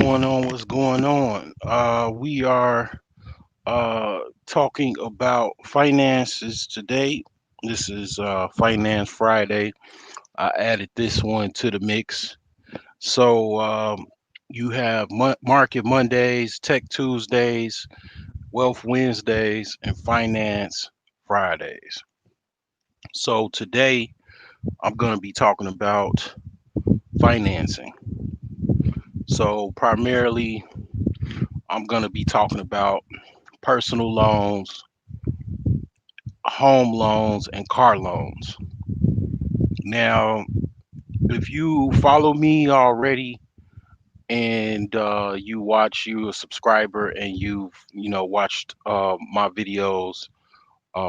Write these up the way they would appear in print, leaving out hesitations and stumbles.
going on? What's going on? We are talking about finances today. This is Finance Friday. I added this one to the mix. So you have Market Mondays, Tech Tuesdays, Wealth Wednesdays, and Finance Fridays. So today I'm going to be talking about financing. So primarily, I'm going to be talking about personal loans, home loans, and car loans. Now, if you follow me already and you're a subscriber and you've watched my videos,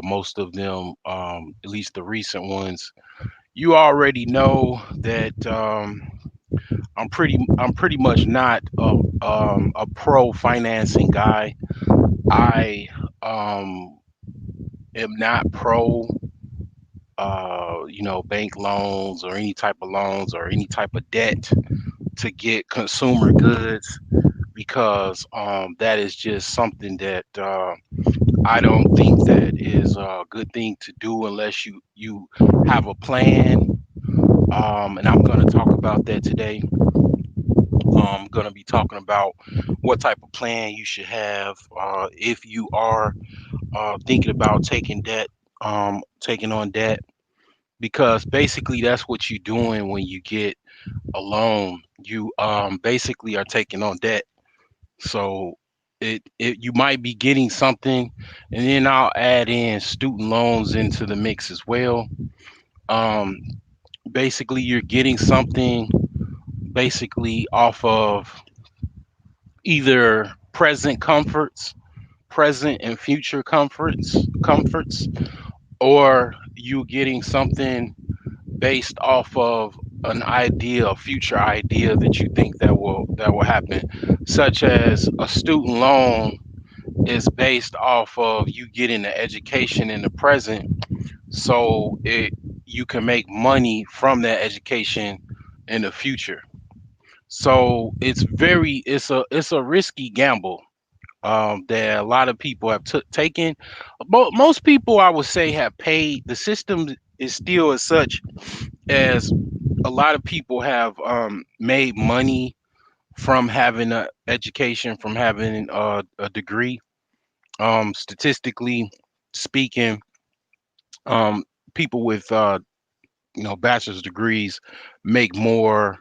most of them, at least the recent ones, you already know that I'm pretty much not a pro financing guy. I am not pro bank loans or any type of loans or any type of debt to get consumer goods because that is just something that I don't think that is a good thing to do unless you have a plan. And I'm going to talk about that today. I'm going to be talking about what type of plan you should have if you are thinking about taking on debt, because basically that's what you're doing when you get a loan. You basically are taking on debt. So it you might be getting something, and then I'll add in student loans into the mix as well. Um, Basically you're getting something basically off of either present and future comforts, or you getting something based off of an idea, a future idea that you think that will happen, such as a student loan is based off of you getting the education in the present, so it you can make money from that education in the future. So it's a risky gamble that a lot of people have taken. Most people, I would say, have paid. The system is still as such as a lot of people have made money from having an education, from having a degree. Statistically speaking, um, people with bachelor's degrees make more,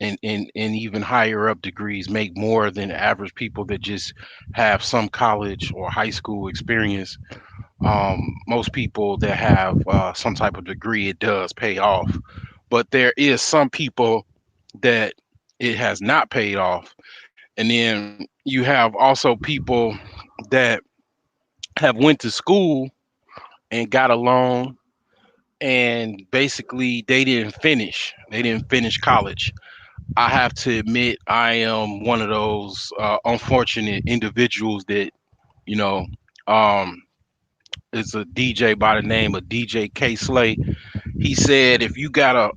and even higher up degrees make more than average people that just have some college or high school experience. Most people that have some type of degree, it does pay off, but there is some people that it has not paid off. And then you have also people that have went to school and got a loan, and basically they didn't finish college. I have to admit I am one of those unfortunate individuals that you know um is a DJ by the name of DJ K Slay. He said if you got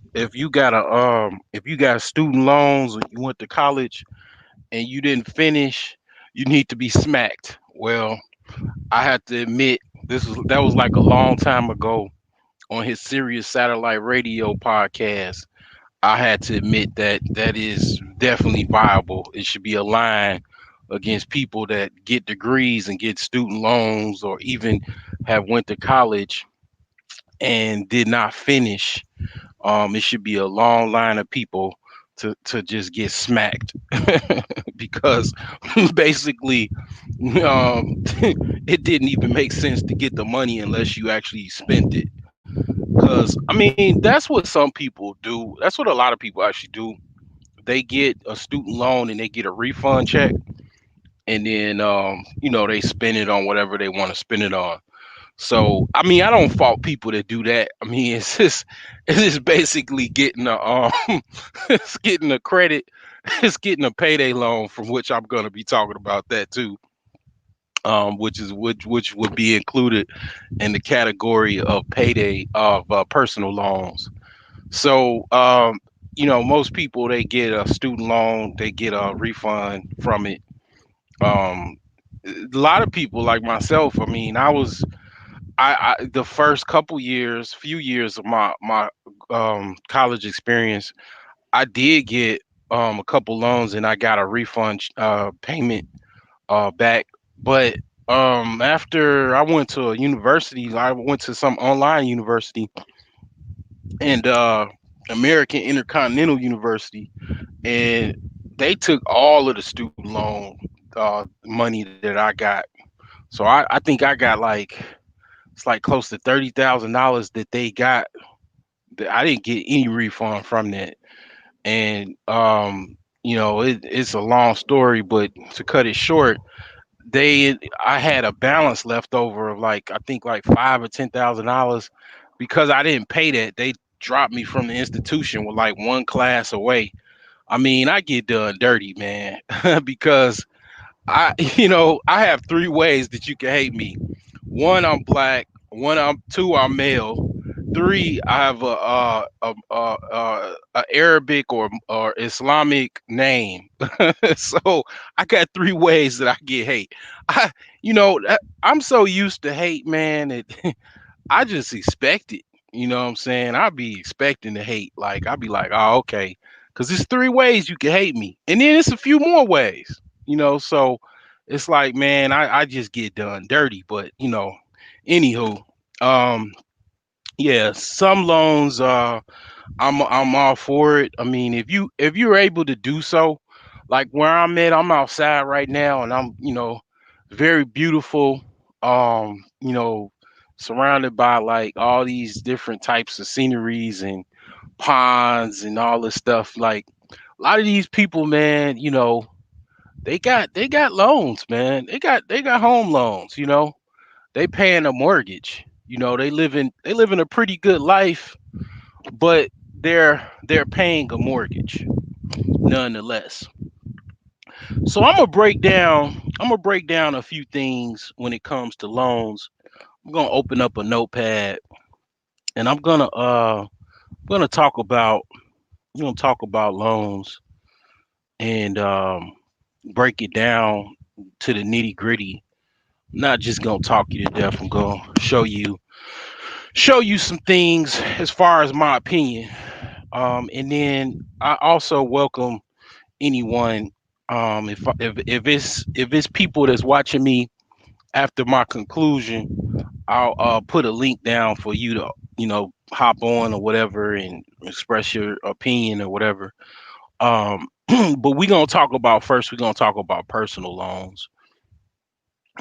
student loans and you went to college and you didn't finish, you need to be smacked. Well, I have to admit that was like a long time ago on his Sirius Satellite Radio podcast. I had to admit that that is definitely viable. It should be a line against people that get degrees and get student loans, or even have went to college and did not finish. It should be a long line of people to just get smacked because basically it didn't even make sense to get the money unless you actually spent it. Because I mean, that's what some people do. That's what a lot of people actually do. They get a student loan and they get a refund check, and then they spend it on whatever they want to spend it on. So I mean, I don't fault people that do that. I mean, it's just basically getting a it's getting a credit, it's getting a payday loan, from which I'm going to be talking about that too. Which would be included in the category of payday of personal loans. So most people they get a student loan, they get a refund from it. Um, a lot of people like myself. I mean, I the first couple years, few years of my college experience, I did get a couple loans and I got a refund payment back. But after I went to a university, I went to some online university and American Intercontinental University, and they took all of the student loan money that I got. So I think I got like it's like close to $30,000 that they got that I didn't get any refund from that. And it's a long story, but to cut it short, they I had a balance left over of like I think like $5 or $10,000 because I didn't pay that. They dropped me from the institution with like one class away. I mean, I get done dirty, man, because I have three ways that you can hate me. One, I'm black. Two, I'm male. Three, I have a Arabic or Islamic name. So I got three ways that I get hate. I, I'm so used to hate, man. I just expect it. You know what I'm saying? I be expecting to hate. Like I'll be like, oh, okay. Cause there's three ways you can hate me. And then it's a few more ways. So it's like, man, I just get done dirty. But anywho, um, yeah, some loans I'm all for it. I mean, if you're able to do so, like where I'm at, I'm outside right now and I'm, very beautiful. Surrounded by like all these different types of sceneries and ponds and all this stuff. Like a lot of these people, man, they got loans, man. They got home loans, They paying a mortgage. They living a pretty good life, but they're paying a mortgage nonetheless. So I'm gonna break down a few things when it comes to loans. I'm gonna open up a notepad and I'm gonna talk about loans and break it down to the nitty gritty. I'm not just gonna talk you to death. I'm gonna show you some things as far as my opinion. And then I also welcome anyone. If it's people that's watching me after my conclusion, I'll put a link down for you to hop on or whatever and express your opinion or whatever. But we're gonna talk about personal loans.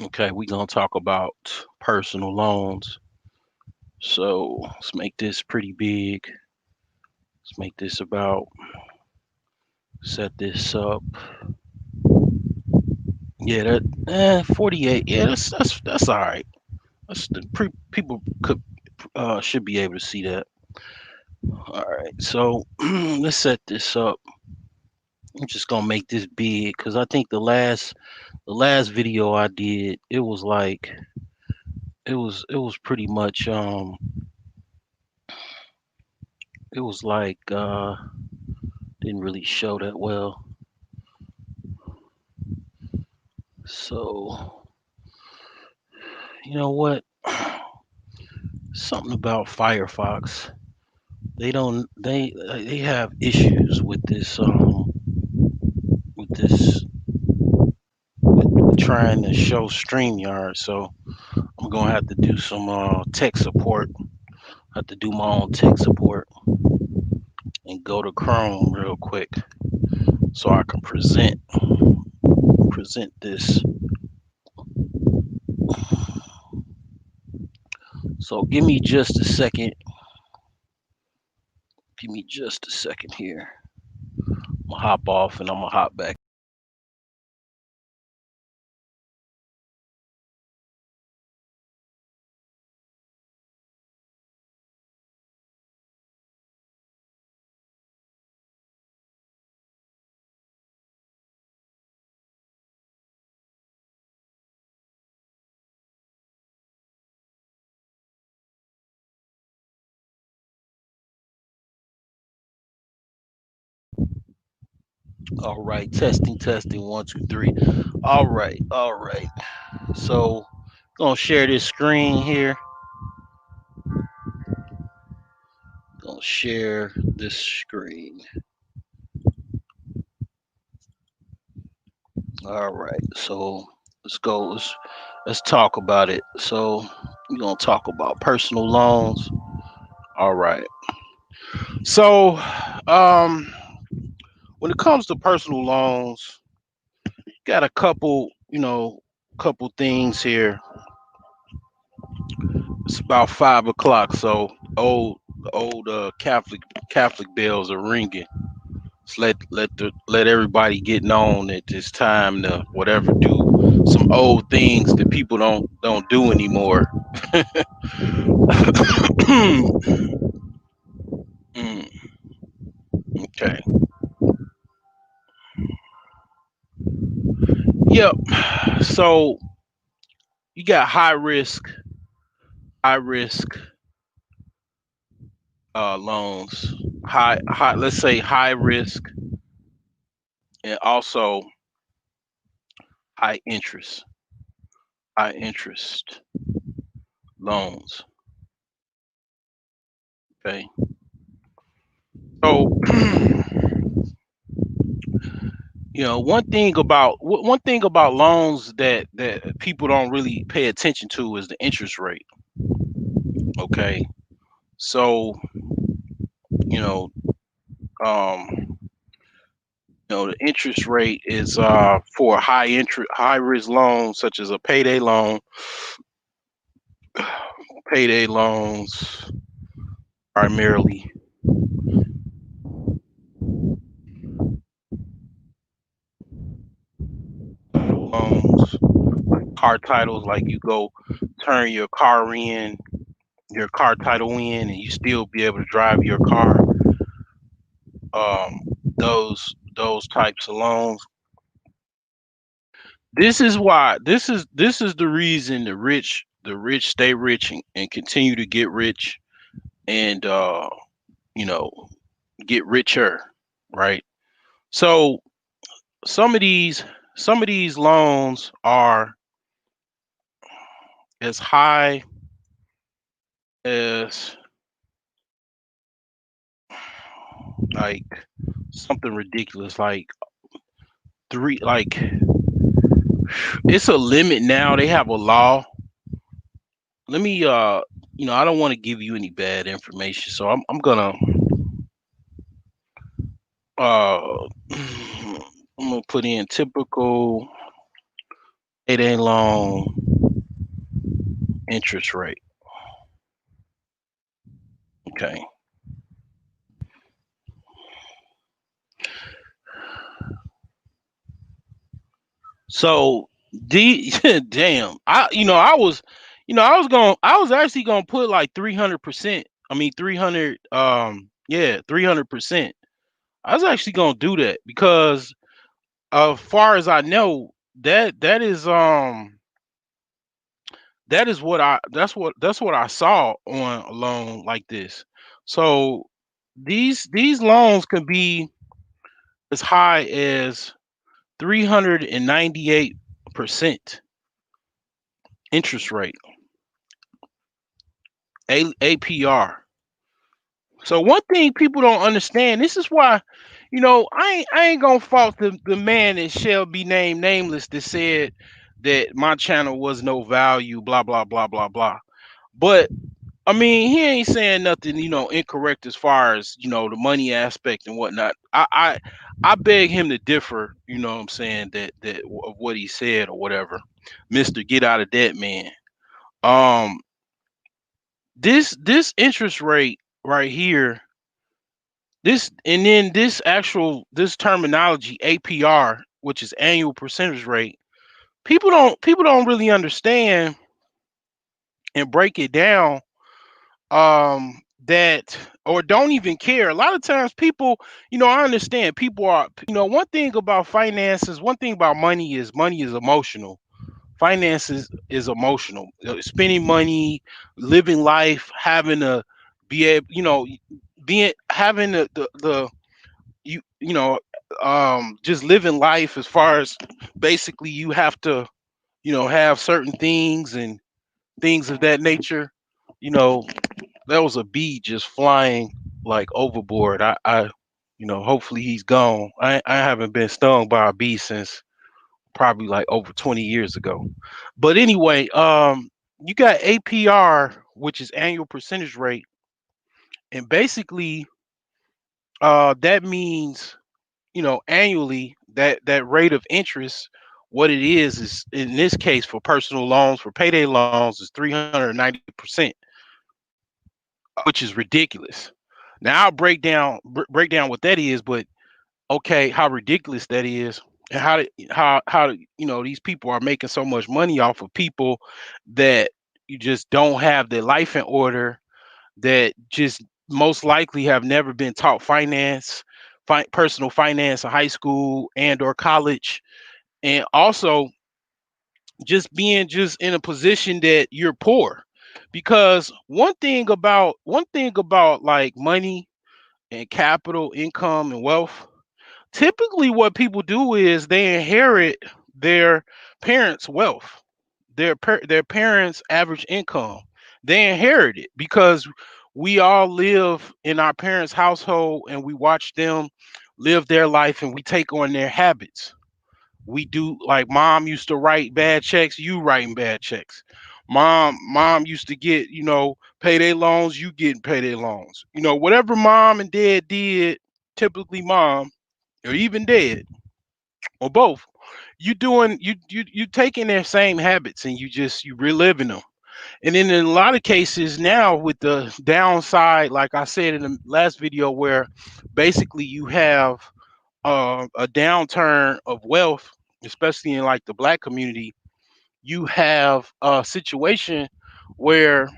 Okay, we're gonna talk about personal loans. So let's make this pretty big. Let's make this about set this up. Yeah, that 48. Yeah, that's all right. People could should be able to see that. All right, so let's set this up. I'm just gonna make this big because I think the last video I did, it was pretty much it was like didn't really show that well. So you know what? Something about Firefox. They don't they have issues with this with trying to show StreamYard. So I'm gonna have to do some tech support. I have to do my own tech support and go to Chrome real quick so I can present this. So give me just a second. Give me just a second here. I'm gonna hop off and I'm gonna hop back. All right, testing, testing, one, two, three. All right, all right. So, gonna share this screen here. Gonna share this screen. All right, so let's go. Let's talk about it. So, we're gonna talk about personal loans. All right. So, um, when it comes to personal loans, got a couple, couple things here. It's about 5 o'clock, so old Catholic bells are ringing. Let's let everybody get known that it's time to whatever do some old things that people don't do anymore. Mm, okay. Yep. So you got high risk loans. High let's say high risk and also high interest. High interest loans. Okay. So one thing about loans that people don't really pay attention to is the interest rate. Okay. So, you know, um, the interest rate is for high risk loans such as a payday loans primarily loans, car titles like you go turn your car title in and you still be able to drive your car. Um, those types of loans. This is the reason the rich stay rich and continue to get rich and you know get richer, right? So some of these some of these loans are as high as like something ridiculous like three like it's a limit now. They have a law. Let me I don't want to give you any bad information, so I'm gonna I'm gonna put in typical payday loan interest rate. Okay. So the damn, I was actually gonna put like 300%. I mean 300 yeah, 300%. I was actually gonna do that because as far as I know, that is what I that's what I saw on a loan like this. So these loans can be as high as 398% interest rate, APR. So one thing people don't understand, this is why, I ain't gonna fault the man that shall be named nameless that said that my channel was no value, blah blah blah blah blah. But I mean, he ain't saying nothing, incorrect as far as the money aspect and whatnot. I beg him to differ. You know what I'm saying that of what he said or whatever, Mister Get Out of Debt Man. Um, this interest rate right here, this and then this terminology APR, which is annual percentage rate. People don't really understand and break it down that or don't even care. A lot of times people, I understand people are, one thing about finances, one thing about money is emotional. Finances is emotional. Spending money, living life, having to be able, being having the you know just living life as far as basically you have to have certain things and things of that nature. You know, there was a bee just flying like overboard. Hopefully he's gone. I haven't been stung by a bee since probably like over 20 years ago. But anyway, you got APR, which is annual percentage rate, and basically that means annually that rate of interest. What it is in this case for personal loans, for payday loans, is 390%, which is ridiculous. Now I'll break down what that is, but okay, how ridiculous that is, and how these people are making so much money off of people that you just don't have their life in order, that just most likely have never been taught personal finance in high school and or college, and also just being just in a position that you're poor. Because one thing about like money and capital, income and wealth, typically what people do is they inherit their parents' wealth, their parents' average income. They inherit it because we all live in our parents' household and we watch them live their life and we take on their habits. We do, like mom used to write bad checks, you writing bad checks. Mom used to get, payday loans, you getting payday loans. Whatever mom and dad did, typically mom, or even dad, or both, you taking their same habits and you reliving them. And then in a lot of cases now with the downside, like I said in the last video, where basically you have a downturn of wealth, especially in like the black community, you have a situation where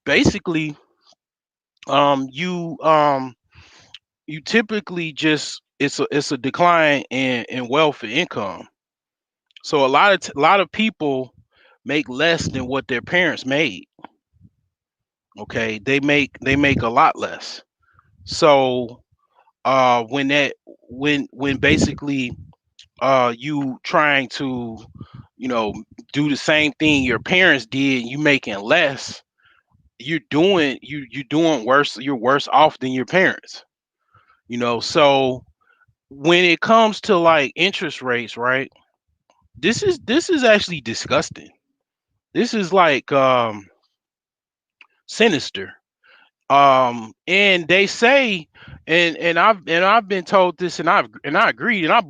basically you typically just it's a decline in wealth and income. So a lot of people make less than what their parents made. Okay, they make a lot less. So when that when basically you trying to you know do the same thing your parents did, you making less, you're doing worse, you're worse off than your parents. So when it comes to like interest rates, right, this is actually disgusting. This is like sinister. And they say, and I've been told this, and I agreed, and I've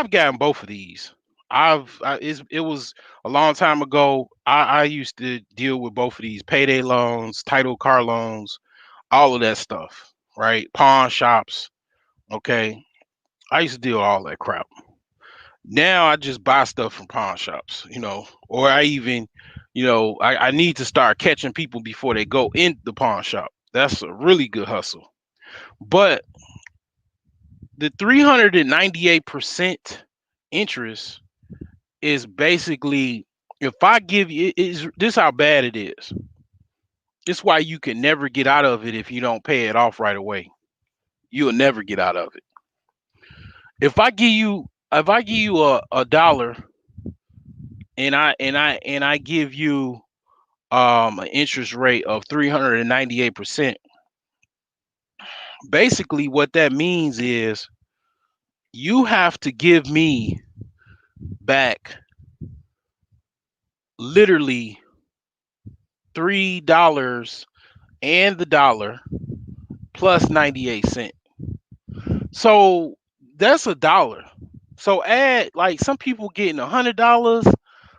gotten both of these. It was a long time ago. I used to deal with both of these: payday loans, title car loans, all of that stuff, right? Pawn shops. Okay, I used to deal with all that crap. Now I just buy stuff from pawn shops, or I even, I need to start catching people before they go in the pawn shop. That's a really good hustle. But the 398% interest is basically, if I give you, is this how bad it is? It's why you can never get out of it if you don't pay it off right away. You'll never get out of it. If I give you a dollar, and I give you an interest rate of 398%, basically what that means is you have to give me back literally $3 and the dollar plus 98 cents. So that's a dollar. So add, like, some people getting $100,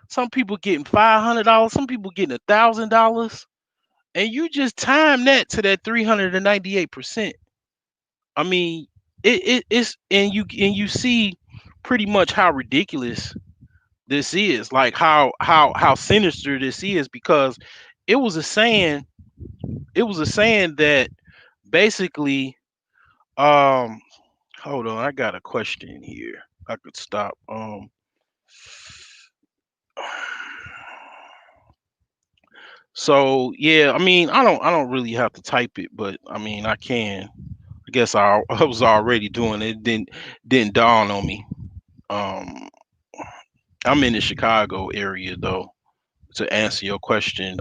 some people getting $500, some people getting $1,000, and you just time that to that 398%. I mean, it's, and you see pretty much how ridiculous this is, like how sinister this is, because it was a saying it was a saying that basically, um hold on, I got a question here. I could stop. So yeah, I mean, I don't really have to type it, but I mean, I guess I was already doing it. Didn't dawn on me. Um, I'm in the Chicago area though. To answer your question,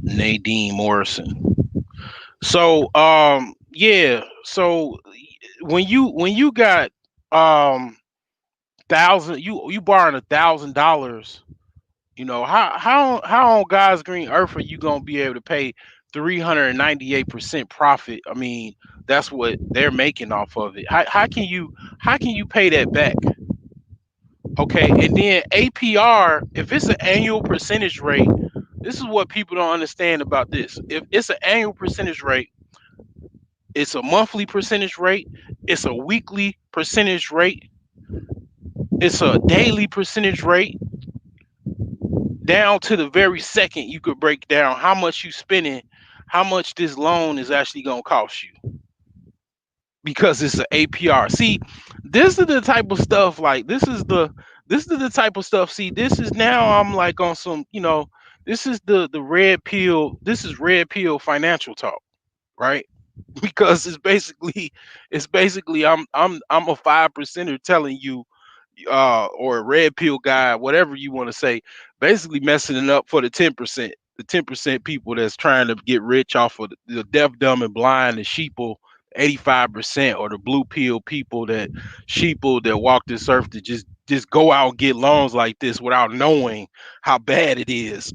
Nadine Morrison. So yeah. So when you got um thousand you borrowing $1,000, how on God's green earth are you gonna be able to pay 398% profit? I mean, that's what they're making off of it. How can you pay that back? Okay, and then APR, if it's an annual percentage rate, this is what people don't understand about this. If it's an annual percentage rate, it's a monthly percentage rate, it's a weekly percentage rate, it's a daily percentage rate, down to the very second you could break down how much you spending, how much this loan is actually gonna cost you because it's an APR. See, this is the type of stuff like this is the type of stuff. See, this is now I'm like on some, this is the red pill. This is red pill financial talk, right? Because it's basically I'm a 5 percenter telling you or a red pill guy, whatever you want to say, basically messing it up for the 10% people that's trying to get rich off of the deaf, dumb, and blind, the sheeple, 85%, or the blue pill people that sheeple that walk this earth to just go out and get loans like this without knowing how bad it is.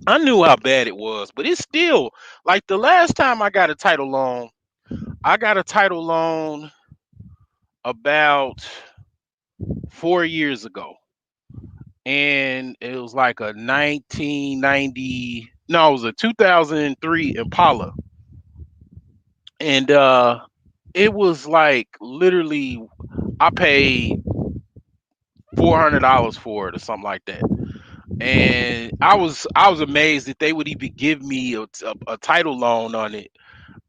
I knew how bad it was, but it's still like the last time I got a title loan, I got a title loan about 4 years ago, and it was like a 1990, no, it was a 2003 Impala, and it was like literally I paid $400 for it or something like that, and I was amazed that they would even give me a title loan on it,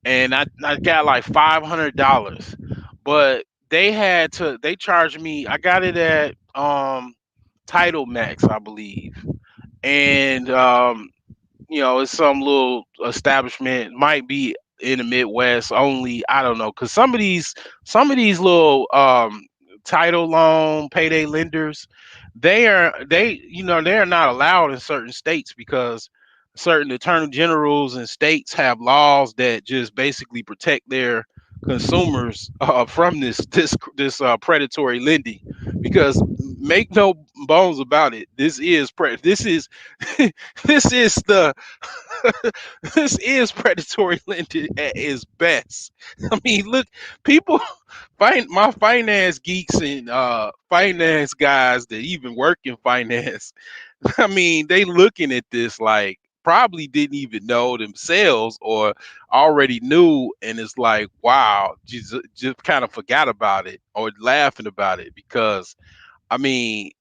and I got like $500, but they charged me. I got it at Title Max, I believe, and it's some little establishment, might be in the Midwest only. I don't know, because some of these little title loan payday lenders, they are not allowed in certain states because certain attorney generals and states have laws that just basically protect their consumers from this predatory lending. Because make no bones about it, this is this is the this is predatory lending at its best. I mean, look, people find my finance geeks and finance guys that even work in finance. I mean, they looking at this like probably didn't even know themselves or already knew, and it's like, wow, just kind of forgot about it or laughing about it because I mean,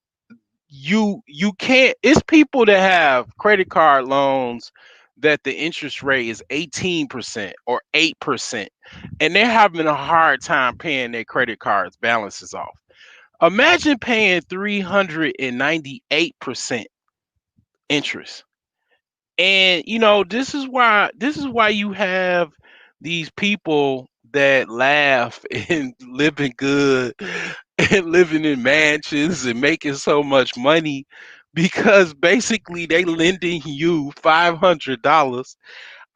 you can't, it's people that have credit card loans that the interest rate is 18% or 8%, and they're having a hard time paying their credit cards balances off. Imagine paying 398% interest. And this is why you have these people that laugh and living good and living in mansions and making so much money because basically they lending you $500.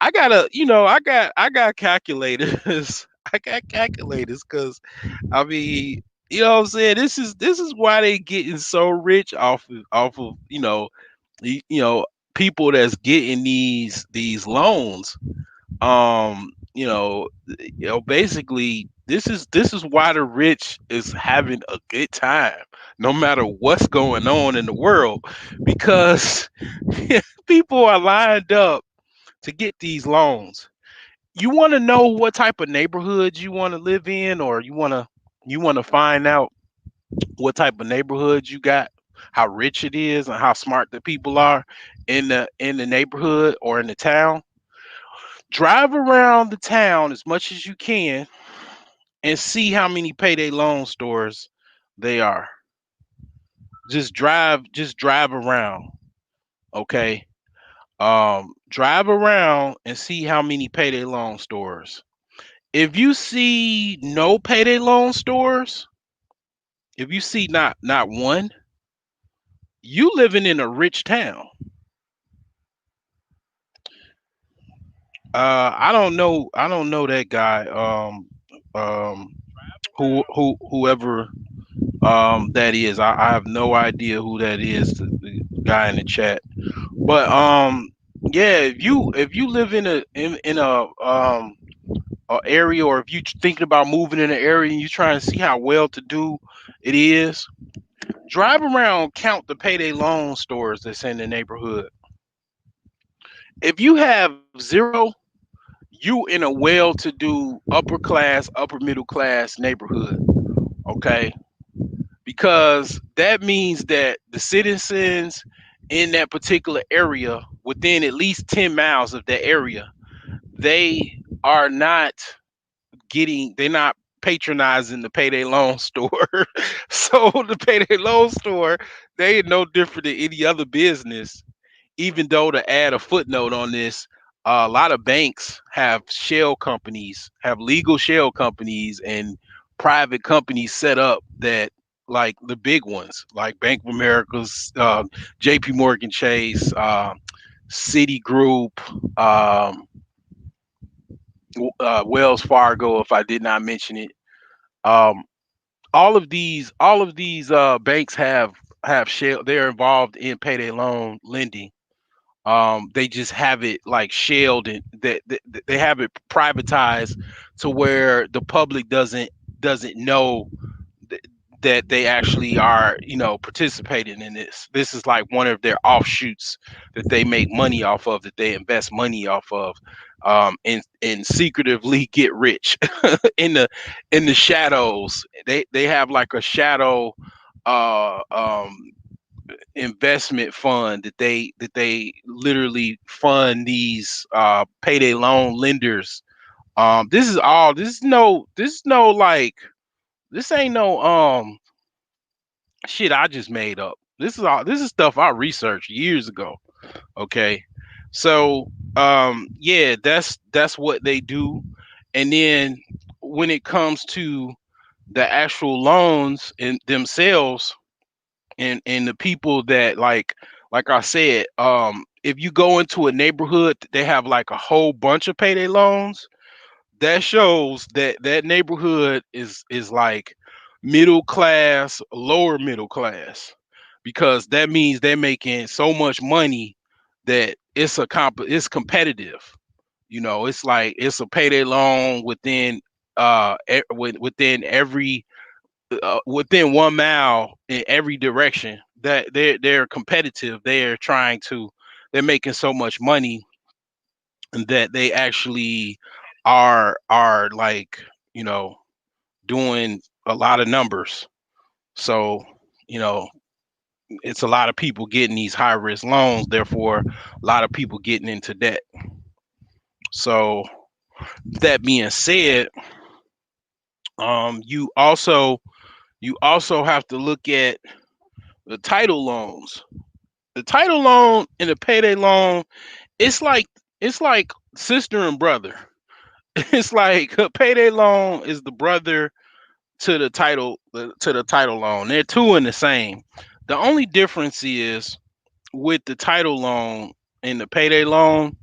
I got calculators. I got calculators because I mean, what I'm saying, this is why they getting so rich off of you know people that's getting these loans. Basically this is why the rich is having a good time no matter what's going on in the world, because people are lined up to get these loans. You want to know what type of neighborhood you want to live in, or you want to find out what type of neighborhood you got, how rich it is, and how smart the people are in the neighborhood or in the town. Drive around the town as much as you can and see how many payday loan stores they are. Just drive around, okay? Drive around and see how many payday loan stores. If you see no payday loan stores, if you see not one, you living in a rich town. I don't know that guy. Um, whoever that is. I have no idea who that is. The guy in the chat. But yeah, if you live in a area, or if you thinking about moving in an area and you trying to see how well to do it is, drive around, count the payday loan stores that's in the neighborhood. If you have zero, you in a well-to-do upper class, upper middle class neighborhood, okay? Because that means that the citizens in that particular area, within at least 10 miles of that area, they are not they're not patronizing the payday loan store. So the payday loan store, they are no different than any other business. Even though, to add a footnote on this, a lot of banks have shell companies, have legal shell companies and private companies set up, that like the big ones, like Bank of America's, JP Morgan Chase, Citigroup, um, Wells Fargo, if I did not mention it. Um, all of these banks have shell. They're involved in payday loan lending. They just have it like shelled, and that they have it privatized to where the public doesn't know th- that they actually are, participating in this. This is like one of their offshoots that they make money off of, that they invest money off of, and secretively get rich in the shadows. They have like a shadow uh um investment fund that they literally fund these payday loan lenders. This is no like, this ain't no shit I just made up. This is stuff I researched years ago. Okay. So yeah, that's what they do. And then when it comes to the actual loans in themselves, and the people that, like I said, if you go into a neighborhood, they have like a whole bunch of payday loans. That shows that that neighborhood is like middle class, lower middle class, because that means they're making so much money that it's competitive. It's like it's a payday loan within within every within 1 mile in every direction, that they're competitive. They're making so much money that they actually are like, you know doing a lot of numbers. So, you know it's a lot of people getting these high risk loans, therefore a lot of people getting into debt. So that being said, you also have to look at the title loans. The title loan and the payday loan, it's like it's like sister and brother. It's like a payday loan is the brother to the title loan. They're two in the same. The only difference is, with the title loan and the payday loan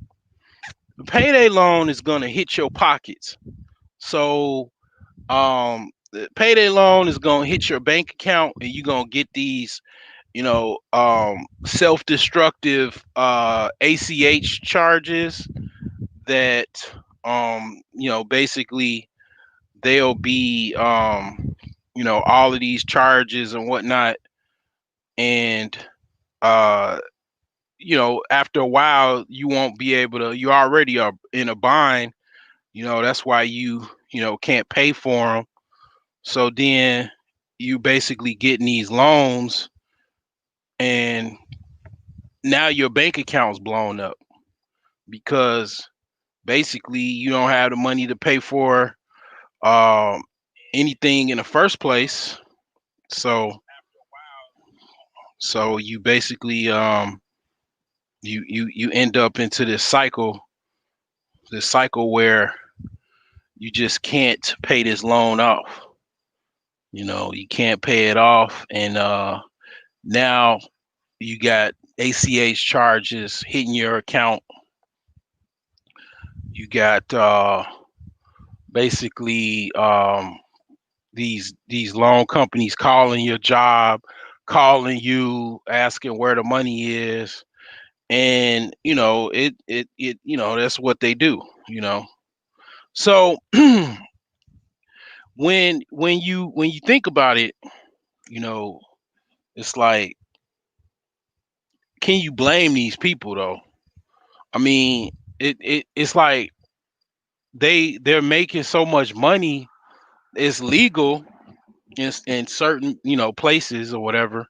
is gonna hit your pockets. So the payday loan is gonna hit your bank account, and you're gonna get these, self-destructive ACH charges that, basically they'll be, all of these charges and whatnot. And uh after a while, you won't be able to, you already are in a bind. That's why you can't pay for them. So then you basically getting these loans, and now your bank account's blown up, because basically you don't have the money to pay for um anything in the first place. So you basically You end up into this cycle where you just can't pay this loan off. You can't pay it off, and now you got ACH charges hitting your account. You got basically these loan companies calling your job, calling you, asking where the money is, and it that's what they do. You know, so when you think about it, you know, it's like, can you blame these people though? I mean, it's like they're making so much money. It's legal in certain places or whatever.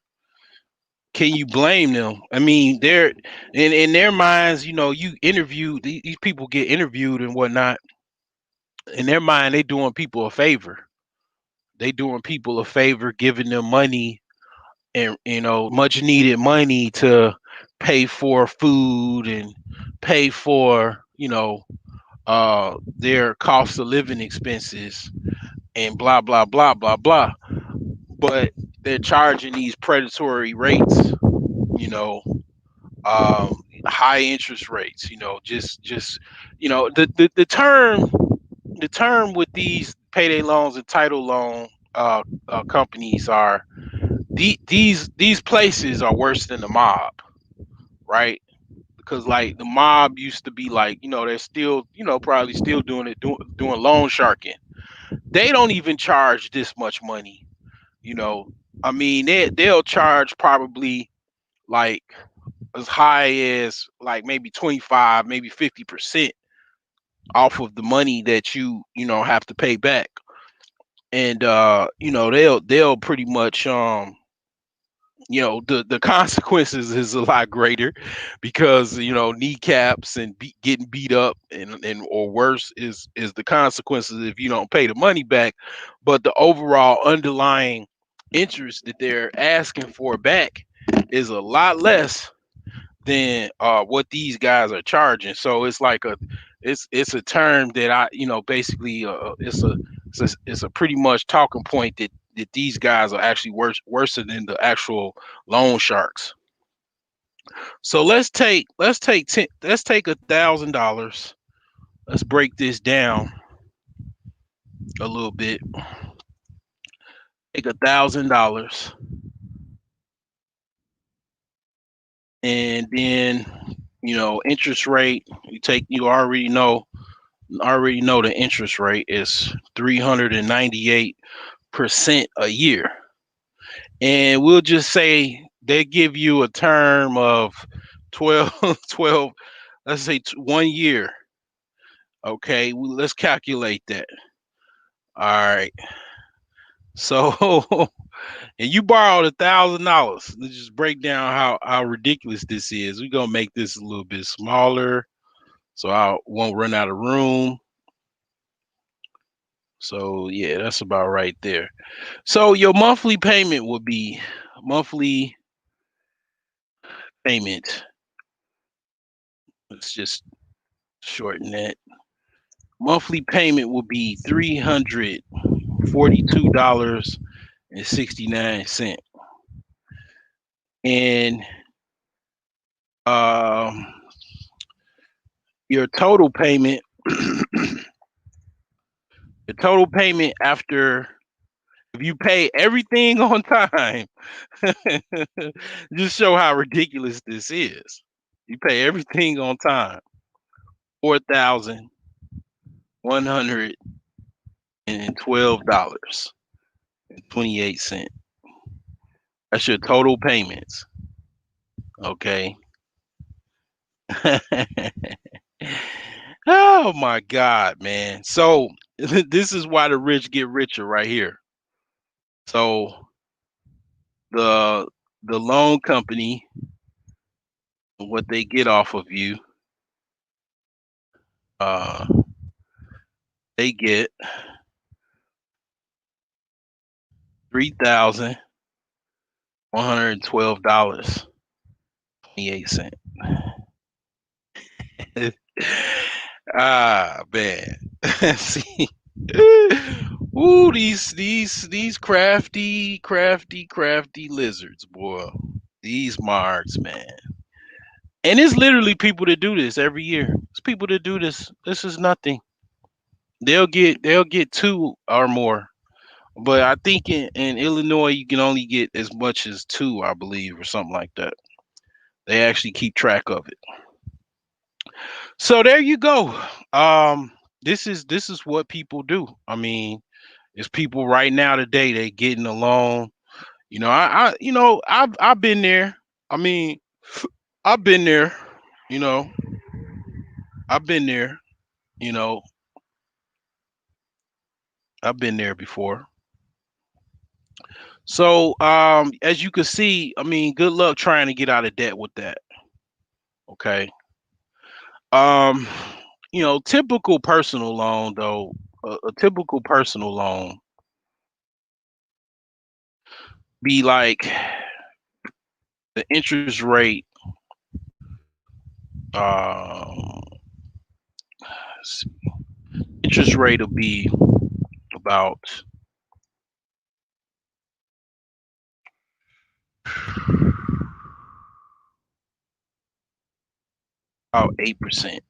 Can you blame them? I mean, they're in their minds. You interview these people, get interviewed and whatnot. In their mind, they doing people a favor. They doing people a favor, giving them money, and much needed money to pay for food and pay for their cost of living expenses and blah blah blah blah blah. But they're charging these predatory rates, you know, high interest rates. Just the term with these payday loans and title loan companies are these places are worse than the mob, right? Because like the mob used to be like, they're still, probably still doing it, doing loan sharking. They don't even charge this much money. You know, I mean, they'll charge probably like as high as like maybe 25, maybe 50% off of the money that you have to pay back. And they'll pretty much the consequences is a lot greater because kneecaps and getting beat up and or worse is the consequences if you don't pay the money back. But the overall underlying interest that they're asking for back is a lot less than what these guys are charging. So it's like it's a term that I basically it's a pretty much talking point that these guys are actually worse than the actual loan sharks. So let's take $1,000. Let's break this down a little bit. Take $1,000, and then interest rate. You already know the interest rate is 398% a year. And we'll just say they give you a term of 12 12, let's say 1 year. Okay, let's calculate that. All right. So and you borrowed $1,000. Let's just break down how ridiculous this is. We're gonna make this a little bit smaller so I won't run out of room. So yeah, that's about right there. So your monthly payment would be monthly payment. Let's just shorten that. Monthly payment will be $342.69, and um, your total payment, the total payment after if you pay everything on time, just show how ridiculous this is. You pay everything on time, $4,112.28. That's your total payments. Okay. Oh my God, man. So this is why the rich get richer right here. So the the loan company, what they get off of you, uh, they get $3,112.28. Ah man. See. Ooh, these crafty lizards, boy. These marks, man. And it's literally people that do this every year. It's people that do this. This is nothing. They'll get two or more. But I think in Illinois you can only get as much as two, I believe, or something like that. They actually keep track of it. So there you go. Um, this is what people do. I mean, it's people right now today they getting along. I've been there. I mean, I've been there. You know, I've been there. You know, I've been there before. So as you can see, I mean, good luck trying to get out of debt with that. Okay. Um, typical personal loan though, a typical personal loan be like the interest rate. Um, interest rate will be about 8%,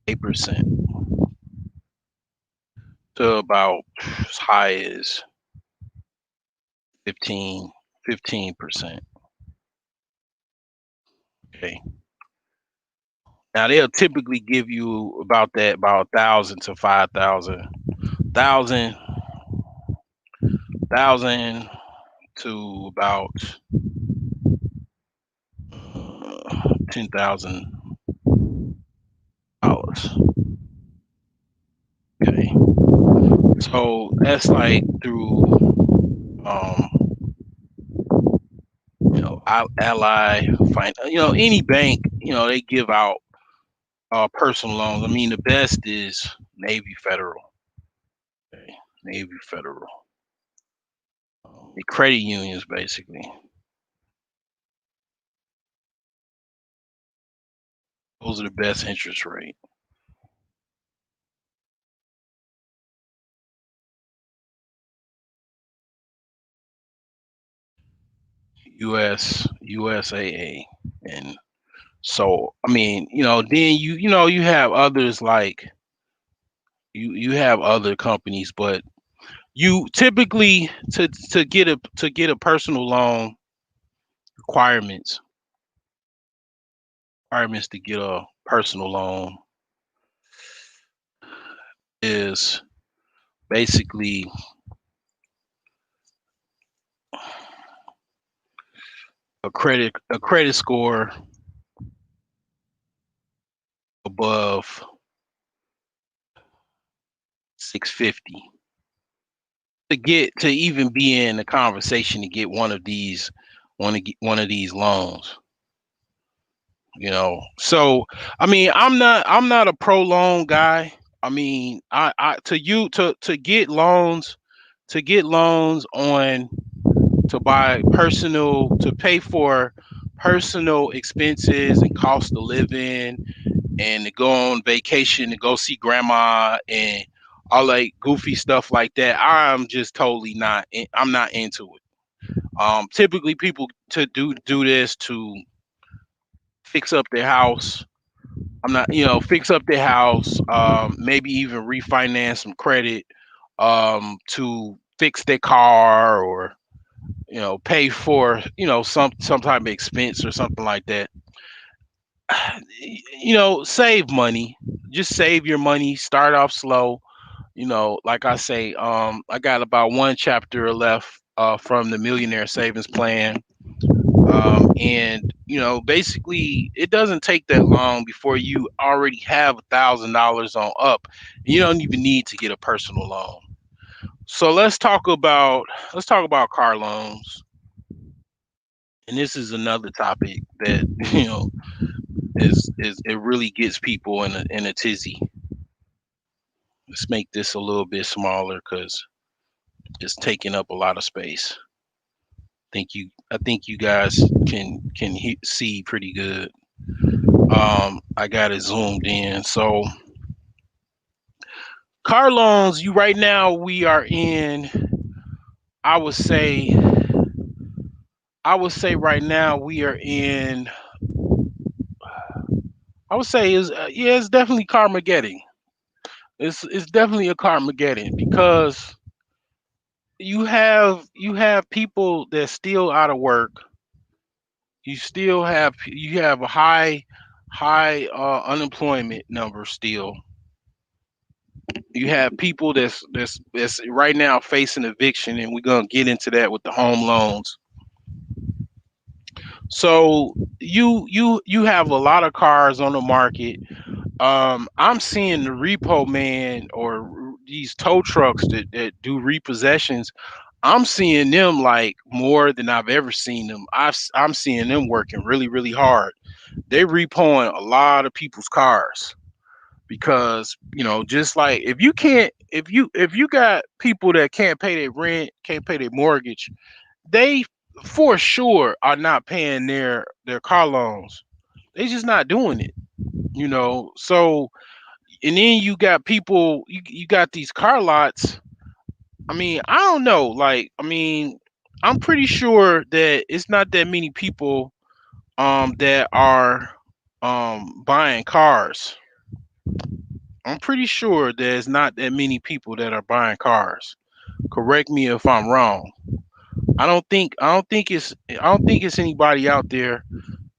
8% to about as high as 15, 15%. Okay. Now they'll typically give you about 1,000 to 5,000, thousand, thousand to about 10,000 dollars. Okay, so that's like through um, Ally, any bank, they give out personal loans. I mean, the best is Navy Federal. Okay, Navy Federal. The credit unions, basically. Those are the best interest rate. USAA, and so I mean, then you have others like you have other companies, but you typically to get a personal loan requirements requirements to get a personal loan is basically a credit score above 650 to even be in a conversation to get one of these loans. So I mean, I'm not a pro loan guy. I mean, I to you to get loans on to buy personal to pay for personal expenses and cost of living and to go on vacation to go see grandma and all like goofy stuff like that. I'm just totally I'm not into it. Typically people to do this to fix up their house. I'm not, fix up their house, maybe even refinance some credit, to fix their car or, pay for, some type of expense or something like that. Save money. Just save your money. Start off slow. Like I say, I got about one chapter left from the Millionaire Savings Plan. And basically it doesn't take that long before you already have $1,000 on up. You don't even need to get a personal loan. So let's talk about car loans. And this is another topic that is it really gets people in a tizzy. Let's make this a little bit smaller because it's taking up a lot of space. I think you guys can see pretty good. I got it zoomed in. So car loans, you right now we are in. I would say, I would say right now we are in. I would say is yeah, it's definitely Carmageddon. It's definitely a Carmageddon because you have people that's still out of work. You have a high unemployment number still. You have people that's right now facing eviction, and we're gonna get into that with the home loans. So you have a lot of cars on the market. I'm seeing the repo man or these tow trucks that do repossessions. I'm seeing them like more than I've ever seen them. I'm seeing them working really, really hard. They repoing a lot of people's cars because just like if you got people that can't pay their rent, can't pay their mortgage, they for sure are not paying their car loans. They just not doing it. So and then you got people, you got these car lots. I mean, I don't know. Like, I mean, I'm pretty sure that it's not that many people that are buying cars. I'm pretty sure there's not that many people that are buying cars. Correct me if I'm wrong. I don't think it's anybody out there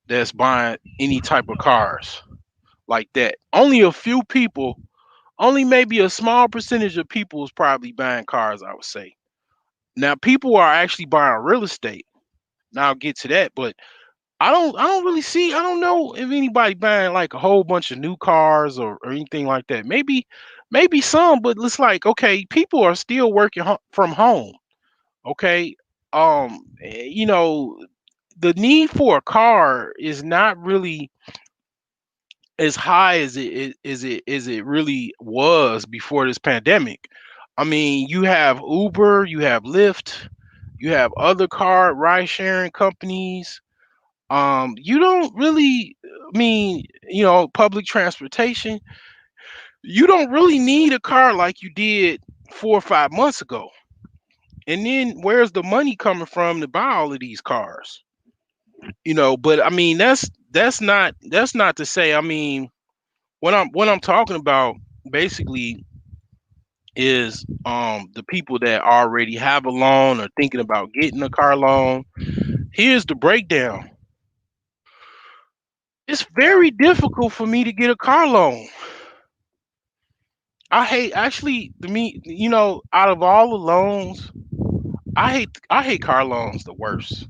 that's buying any type of cars like that. Only a few people, only maybe a small percentage of people is probably buying cars, I would say. Now people are actually buying real estate. Now I'll get to that, but I don't really see, I don't know if anybody buying like a whole bunch of new cars or anything like that. Maybe some, but it's like okay, people are still working from home. Okay. The need for a car is not really as high as it really was before this pandemic. I mean, you have Uber, you have Lyft, you have other car ride sharing companies. You don't really, I mean, public transportation. You don't really need a car like you did 4 or 5 months ago. And then where's the money coming from to buy all of these cars? But I mean, that's not to say. I mean, what I'm talking about basically is the people that already have a loan or thinking about getting a car loan. Here's the breakdown. It's very difficult for me to get a car loan. I hate actually to me, out of all the loans, I hate car loans the worst.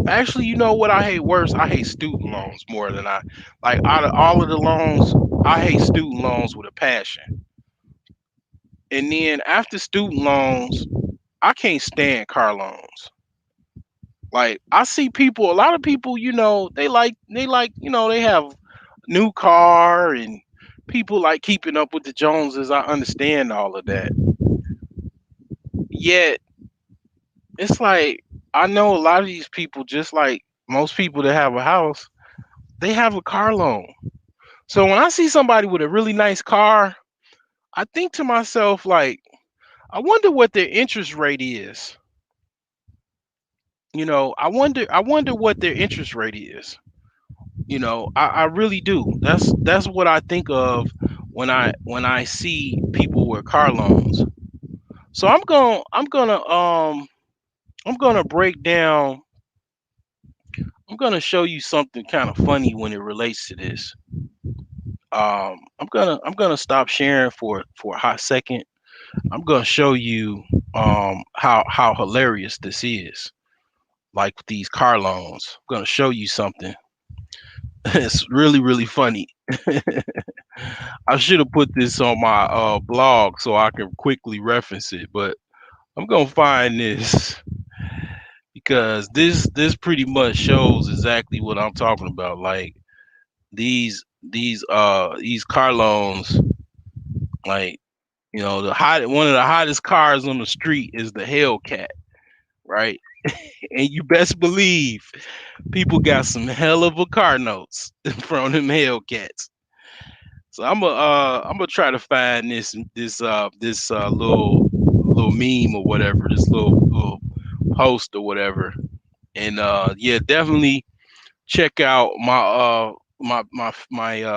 Actually, you know what I hate worse? I hate student loans more than I like out of all of the loans. I hate student loans with a passion. And then after student loans, I can't stand car loans. Like I see people, a lot of people, they have new car and people like keeping up with the Joneses. I understand all of that. Yet it's like I know a lot of these people, just like most people that have a house, they have a car loan. So when I see somebody with a really nice car, I think to myself like, I wonder what their interest rate is. I wonder what their interest rate is. I really do. That's what I think of when I see people with car loans. So I'm gonna break down. I'm gonna show you something kind of funny when it relates to this. I'm gonna stop sharing for a hot second. I'm gonna show you how hilarious this is. Like with these car loans, I'm gonna show you something. It's really really funny. I should have put this on my blog so I can quickly reference it, but I'm gonna find this because this pretty much shows exactly what I'm talking about. Like these car loans, like one of the hottest cars on the street is the Hellcat, right? And you best believe people got some hell of a car notes from them Hellcats. So I'm gonna try to find this little meme or whatever, this little post or whatever. And yeah, definitely check out my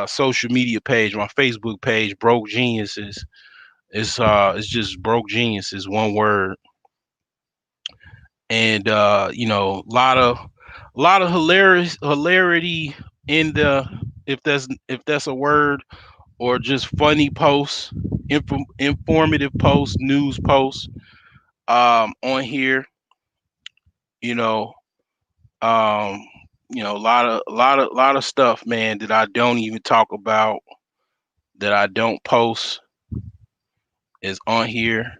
social media page, my Facebook page, Broke Geniuses. It's just Broke Geniuses, one word. And a lot of hilarious hilarity in the, if that's a word, or just funny posts, informative posts, news posts on here. You know, um, a lot of stuff, man, that I don't even talk about, that I don't post, is on here.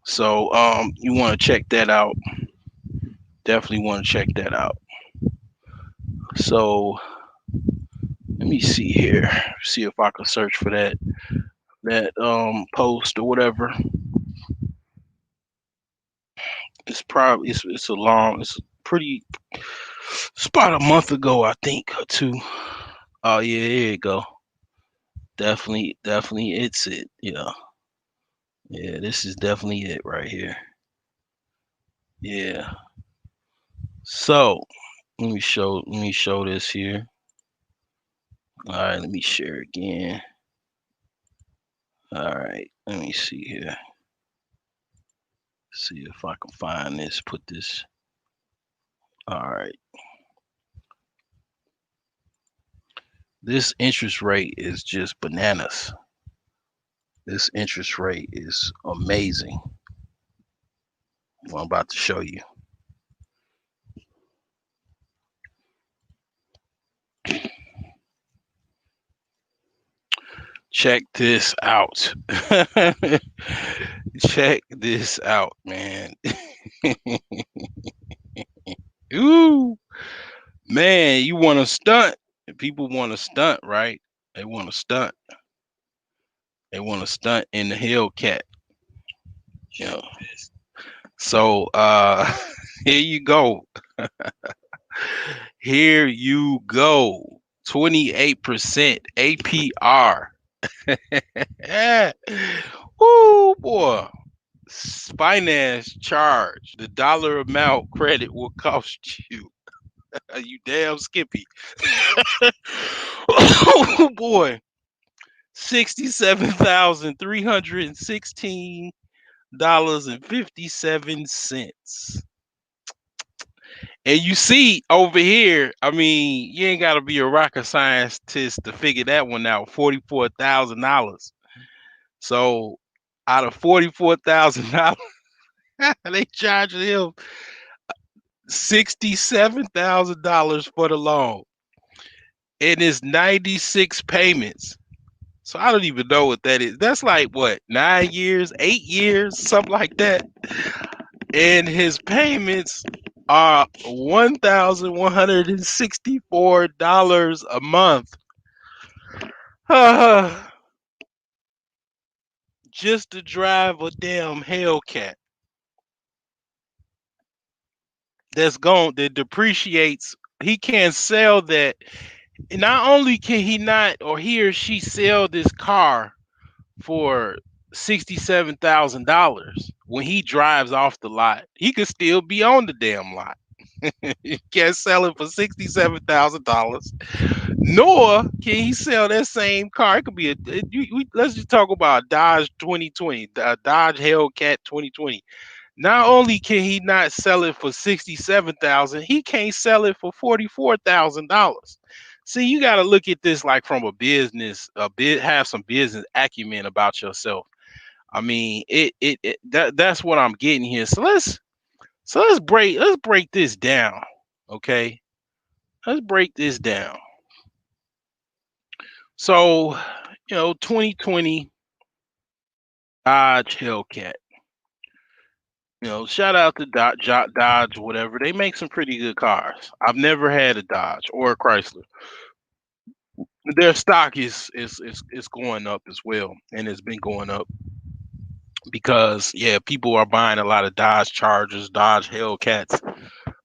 So you want to check that out. Definitely want to check that out. So let me see here. See if I can search for that post or whatever. It's pretty, it's about a month ago, I think, or two. Oh yeah, here you go. Definitely it's it. Yeah. Yeah, this is definitely it right here. Yeah. So let me show this here. All right, let me share again. All right, let me see here. See if I can find this. Put this. All right. This interest rate is just bananas. This interest rate is amazing. What I'm about to show you. Check this out. Check this out, man. Ooh, man, you want to stunt? People want to stunt, right? They want to stunt. They want to stunt in the Hellcat. You know. So here you go. Here you go. 28% APR. Woo, boy. Finance charge. The dollar amount credit will cost you. You damn Skippy. Oh boy. $67,316.57. And you see over here, I mean, you ain't gotta be a rocket scientist to figure that one out. $44,000. So out of $44,000, they charging him $67,000 for the loan. And it's 96 payments. So I don't even know what that is. That's like what, 9 years, 8 years, something like that. And his payments are $1,164 a month. Just to drive a damn Hellcat that depreciates. He can't sell that. Not only can he not, or he or she, sell this car for $67,000 when he drives off the lot, he could still be on the damn lot. You can't sell it for $67,000. Nor can he sell that same car. It could be let's just talk about Dodge 2020, Dodge Hellcat 2020. Not only can he not sell it for 67,000, he can't sell it for $44,000. See, you got to look at this like from have some business acumen about yourself. I mean, that's what I'm getting here. So let's break this down, okay? Let's break this down. So, 2020 Dodge Hellcat. Shout out to Dodge, whatever. They make some pretty good cars. I've never had a Dodge or a Chrysler. Their stock is going up as well, and it's been going up because yeah, people are buying a lot of Dodge Chargers, Dodge Hellcats,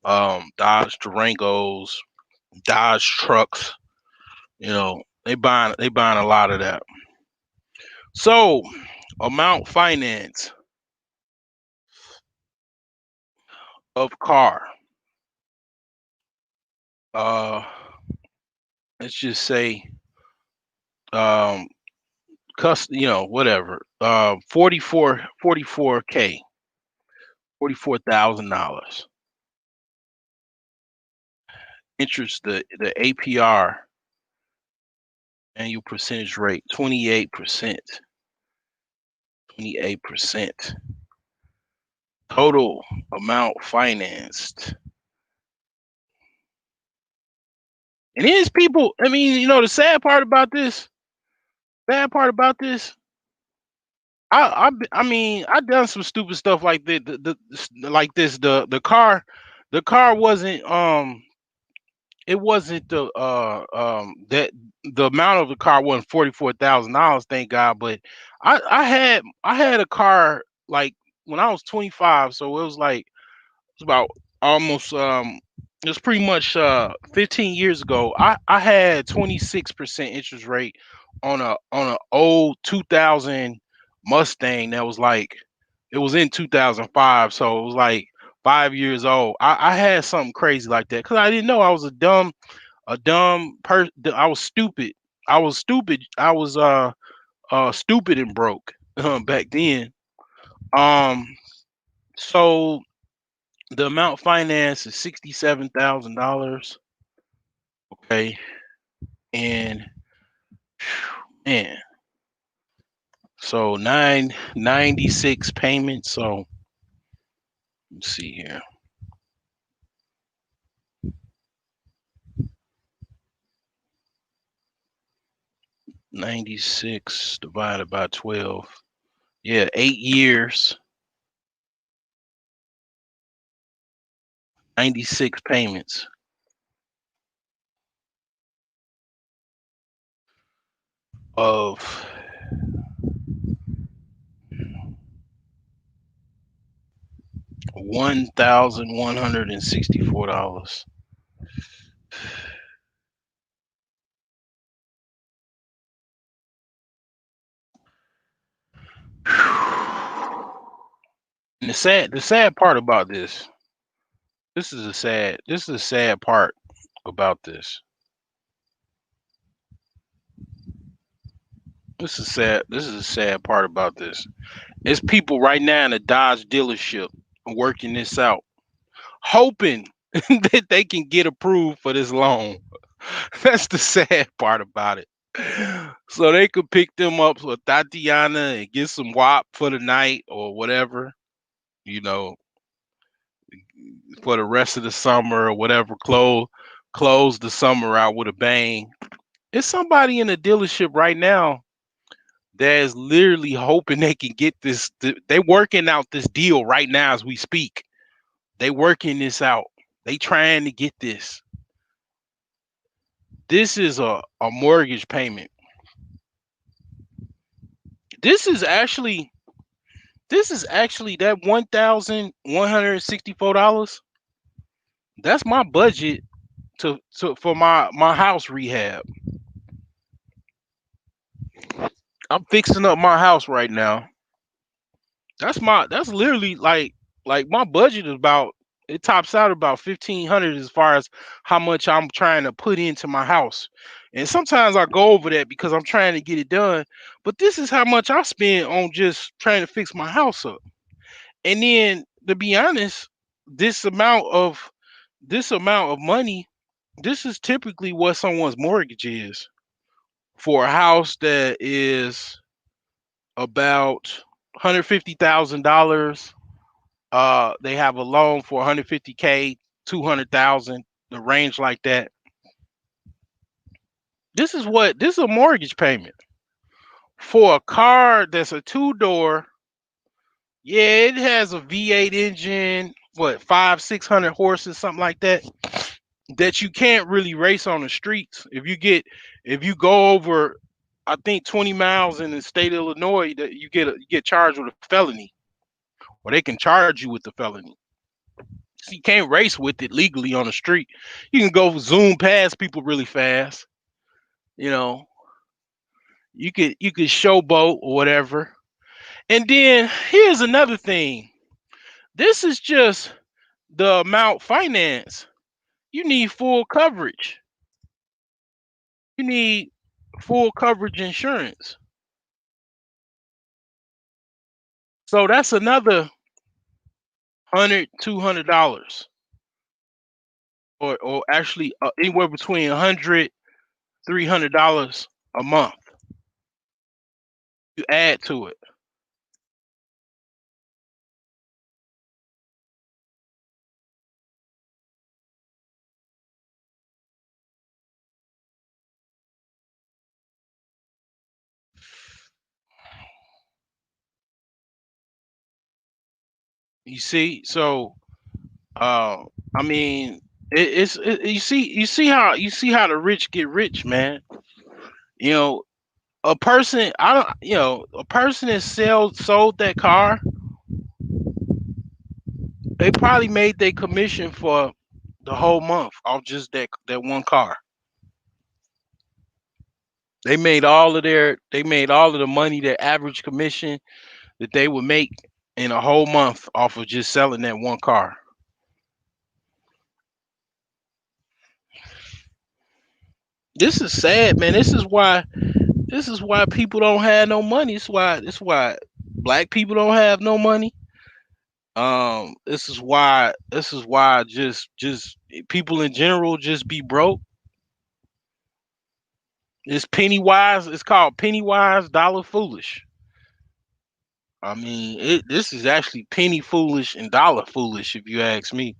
Dodge Durangos, Dodge trucks. You know, they buying a lot of that. So, amount finance of car. Uh, let's just say um whatever. 44K, $44,000. Interest, the APR, annual percentage rate, 28%. 28%. Total amount financed. And these people, I mean, the sad part about this, I mean, I done some stupid stuff like that. Like this, the car wasn't it wasn't that the amount of the car wasn't $44,000, thank God. But I had a car like when I was 25, so it was like it's about almost it was pretty much 15 years ago. I had 26% interest rate on a old 2000 Mustang that was like it was in 2005, so it was like 5 years old. I had something crazy like that because I didn't know. I was a dumb person. I was stupid. I was stupid. I was stupid and broke back then. Um so the amount financed is $67,000. Okay. And man, so 996 payments. So let's see here. 96 divided by 12. Yeah, 8 years, 96 payments of $1,164. And the sad part about this is a sad part about this. This is a sad part about this. There's people right now in a Dodge dealership working this out, hoping that they can get approved for this loan. That's the sad part about it. So they could pick them up for Tatiana and get some WAP for the night or whatever, you know, for the rest of the summer or whatever. Close the summer out with a bang. It's somebody in the dealership right now that is literally hoping they can get this. They working out this deal right now as we speak. They working this out. They trying to get this. This is a mortgage payment. This is actually that $1,164. That's my budget for my house rehab. I'm fixing up my house right now. That's literally like my budget is about, it tops out about 1,500 as far as how much I'm trying to put into my house. And sometimes I go over that because I'm trying to get it done. But this is how much I spend on just trying to fix my house up. And then to be honest, this amount of this amount of money, this is typically what someone's mortgage is for a house that is about $150,000. They have a loan for 150K, 200,000, the range like that. This is a mortgage payment for a car that's a two-door. Yeah, it has a V8 engine, what, 500-600 horses, something like that. That you can't really race on the streets. If you go over I think 20 miles in the state of Illinois that you get charged with a felony, or they can charge you with the felony. So you can't race with it legally on the street. You can go zoom past people really fast. You know, you could showboat or whatever. And then here's another thing. This is just the amount finance. You need full coverage. You need full coverage insurance. So that's another $100, $200, or actually anywhere between $100, $300 a month. You add to it. You see, so I mean, you see how the rich get rich, man. You know, a person I don't a person that sold that car, they probably made their commission for the whole month off just that one car. They made all of the money, their average commission that they would make in a whole month off of just selling that one car. This is sad, man. This is why people don't have no money. This is why black people don't have no money. This is why just people in general just be broke. It's penny wise. It's called penny wise, dollar foolish. I mean, this is actually penny foolish and dollar foolish, if you ask me.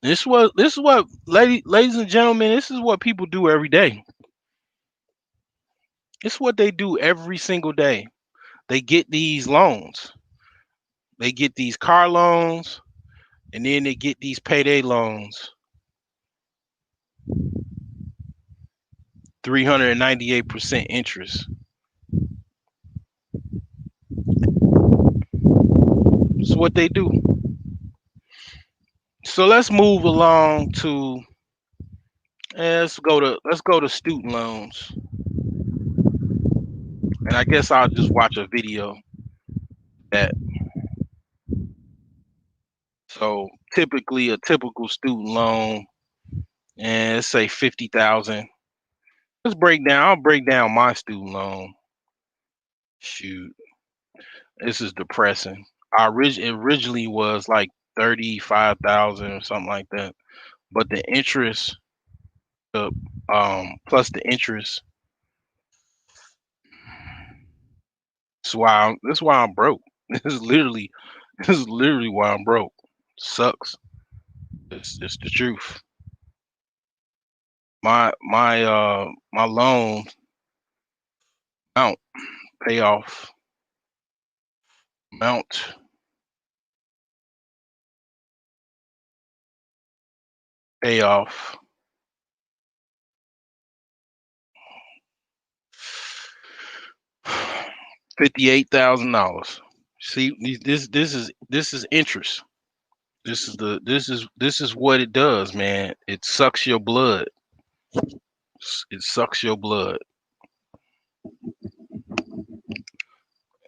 This is what, ladies and gentlemen, this is what people do every day. It's what they do every single day. They get these loans. They get these car loans, and then they get these payday loans. 398% interest. That's what they do. So let's move along to let's go to student loans. And I guess I'll just watch a video that so typically a typical student loan, and let's say 50,000. I'll break down my student loan. Shoot, this is depressing. It originally was like 35,000 or something like that. But the interest, the plus the interest, that's why I'm broke. This is literally this is literally why I'm broke. Sucks. It's the truth. My loan amount payoff amount payoff $58,000. See, this is interest. This is what it does, man. It sucks your blood. It sucks your blood.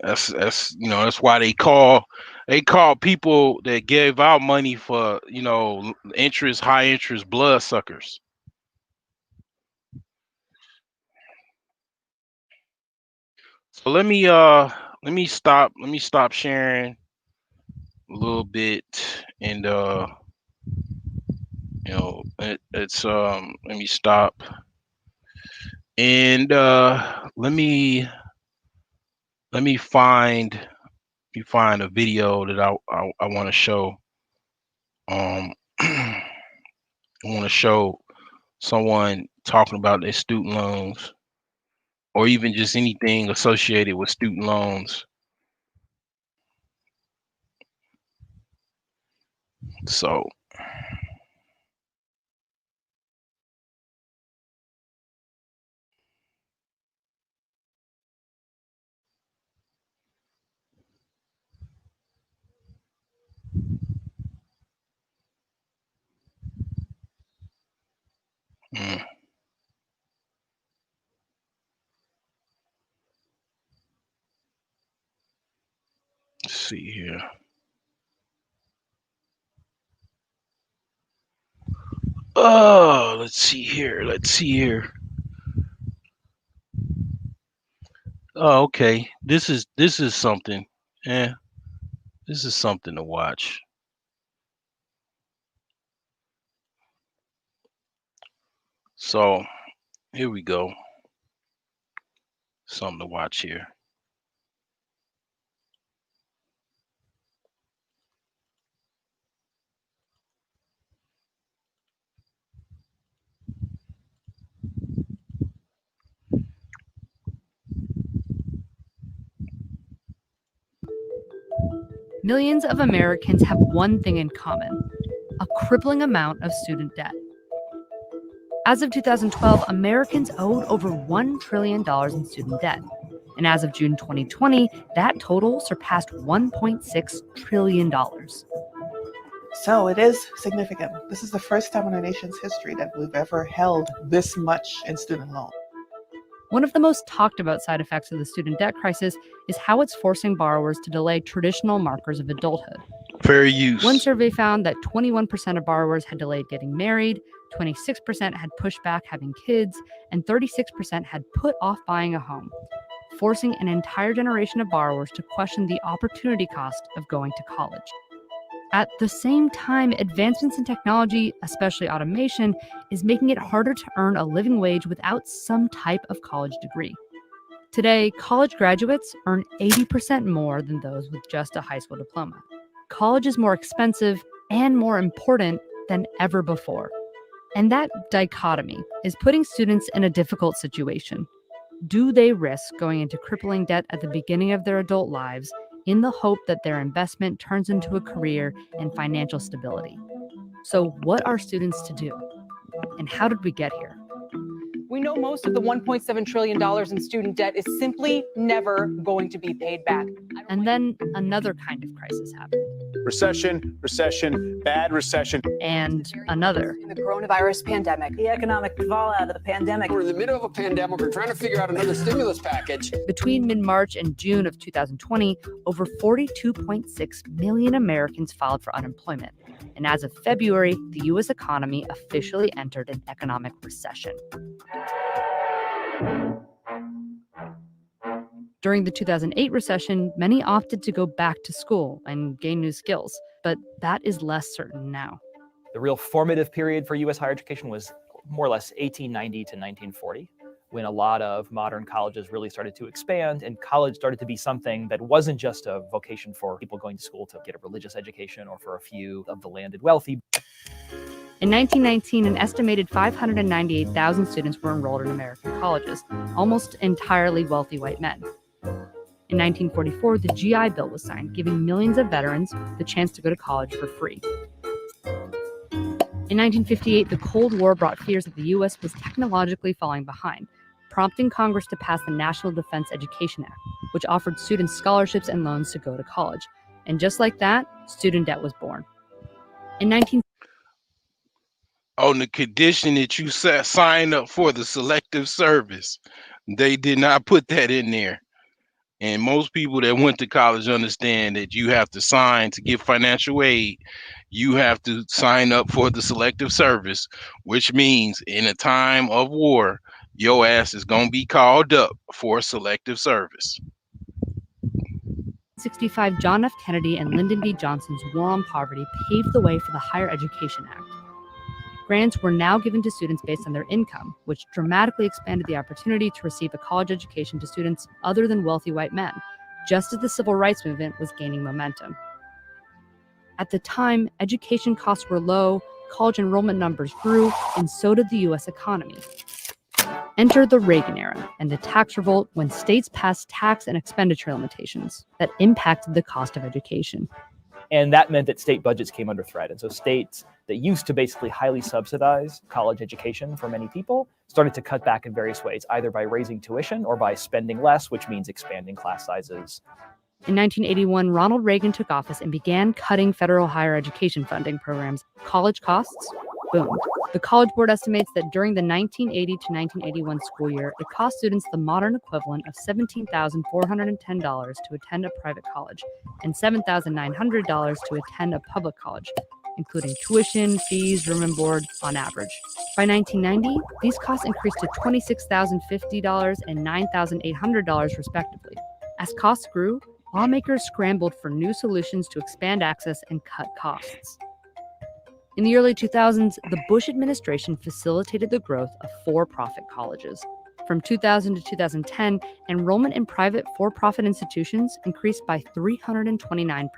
That's why they call people that gave out money for interest, high interest blood suckers. So let me stop sharing a little bit, and let me stop, and let me find a video that I want to show. I want to show someone talking about their student loans, or even just anything associated with student loans. So see here. Oh, let's see here. Let's see here. Oh, okay. This is something. Yeah, this is something to watch. So here we go. Something to watch here. Millions of Americans have one thing in common: a crippling amount of student debt. As of 2012, Americans owed over $1 trillion in student debt. And as of June 2020, that total surpassed $1.6 trillion. So it is significant. This is the first time in our nation's history that we've ever held this much in student loan. One of the most talked about side effects of the student debt crisis is how it's forcing borrowers to delay traditional markers of adulthood. Fair use. One survey found that 21% of borrowers had delayed getting married, 26% had pushed back having kids, and 36% had put off buying a home, forcing an entire generation of borrowers to question the opportunity cost of going to college. At the same time, advancements in technology, especially automation, is making it harder to earn a living wage without some type of college degree. Today, college graduates earn 80% more than those with just a high school diploma. College is more expensive and more important than ever before. And that dichotomy is putting students in a difficult situation. Do they risk going into crippling debt at the beginning of their adult lives in the hope that their investment turns into a career and financial stability? So what are students to do? And how did we get here? We know most of the $1.7 trillion in student debt is simply never going to be paid back. And then another kind of crisis happened. Recession, bad recession. And another. The coronavirus pandemic. The economic fallout of the pandemic. We're in the middle of a pandemic. We're trying to figure out another stimulus package. Between mid-March and June of 2020, over 42.6 million Americans filed for unemployment. And as of February, the U.S. economy officially entered an economic recession. During the 2008 recession, many opted to go back to school and gain new skills, but that is less certain now. The real formative period for U.S. higher education was more or less 1890 to 1940, when a lot of modern colleges really started to expand, and college started to be something that wasn't just a vocation for people going to school to get a religious education or for a few of the landed wealthy. In 1919, an estimated 598,000 students were enrolled in American colleges, almost entirely wealthy white men. In 1944, the GI Bill was signed, giving millions of veterans the chance to go to college for free. In 1958, the Cold War brought fears that the U.S. was technologically falling behind, prompting Congress to pass the National Defense Education Act, which offered students scholarships and loans to go to college. And just like that, student debt was born. On the condition that you sign up for the selective service. They did not put that in there. And most people that went to college understand that you have to sign to get financial aid. You have to sign up for the selective service, which means in a time of war, your ass is going to be called up for selective service. 1965, John F. Kennedy and Lyndon B. Johnson's War on Poverty paved the way for the Higher Education Act. Grants were now given to students based on their income, which dramatically expanded the opportunity to receive a college education to students other than wealthy white men, just as the civil rights movement was gaining momentum. At the time, education costs were low, college enrollment numbers grew, and so did the U.S. economy. Enter the Reagan era and the tax revolt when states passed tax and expenditure limitations that impacted the cost of education. And that meant that state budgets came under threat. And so states that used to basically highly subsidize college education for many people started to cut back in various ways, either by raising tuition or by spending less, which means expanding class sizes. In 1981, Ronald Reagan took office and began cutting federal higher education funding programs. College costs, boomed. The College Board estimates that during the 1980 to 1981 school year, it cost students the modern equivalent of $17,410 to attend a private college and $7,900 to attend a public college, including tuition, fees, room and board on average. By 1990, these costs increased to $26,050 and $9,800 respectively. As costs grew, lawmakers scrambled for new solutions to expand access and cut costs. In the early 2000s, the Bush administration facilitated the growth of for-profit colleges. From 2000 to 2010, enrollment in private for-profit institutions increased by 329%.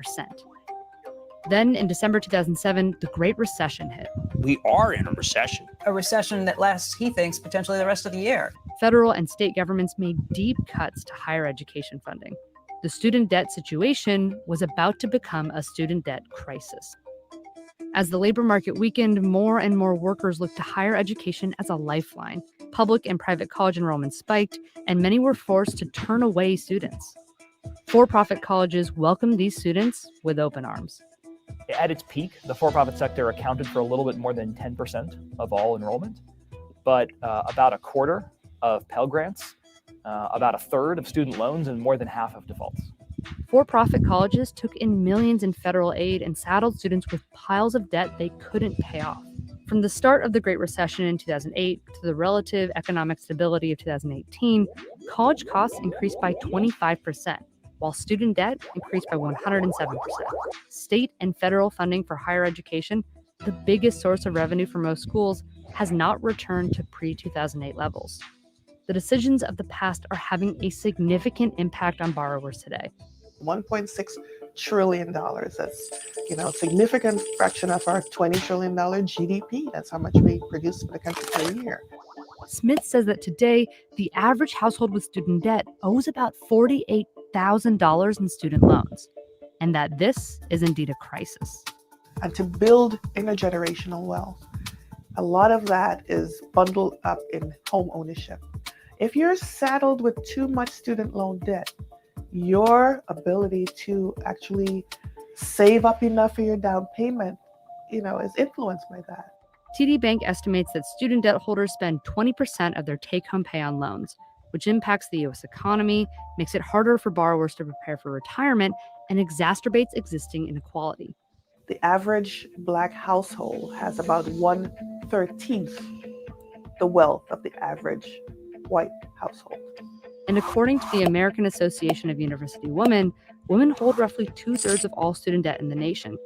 Then, in December 2007, the Great Recession hit. We are in a recession. A recession that lasts, he thinks, potentially the rest of the year. Federal and state governments made deep cuts to higher education funding. The student debt situation was about to become a student debt crisis. As the labor market weakened, more and more workers looked to higher education as a lifeline. Public and private college enrollment spiked, and many were forced to turn away students. For-profit colleges welcomed these students with open arms. At its peak, the for-profit sector accounted for a little bit more than 10% of all enrollment, but about a quarter of Pell Grants, about a third of student loans, and more than half of defaults. For-profit colleges took in millions in federal aid and saddled students with piles of debt they couldn't pay off. From the start of the Great Recession in 2008 to the relative economic stability of 2018, college costs increased by 25%, while student debt increased by 107%. State and federal funding for higher education, the biggest source of revenue for most schools, has not returned to pre-2008 levels. The decisions of the past are having a significant impact on borrowers today. $1.6 trillion. That's, a significant fraction of our $20 trillion GDP. That's how much we produce for the country per year. Smith says that today, the average household with student debt owes about $48,000 in student loans, and that this is indeed a crisis. And to build intergenerational wealth, a lot of that is bundled up in home ownership. If you're saddled with too much student loan debt, your ability to actually save up enough for your down payment, is influenced by that. TD Bank estimates that student debt holders spend 20% of their take-home pay on loans, which impacts the U.S. economy, makes it harder for borrowers to prepare for retirement, and exacerbates existing inequality. The average Black household has about 1/13 the wealth of the average white household. And according to the American Association of University Women, women hold roughly 2/3 of all student debt in the nation.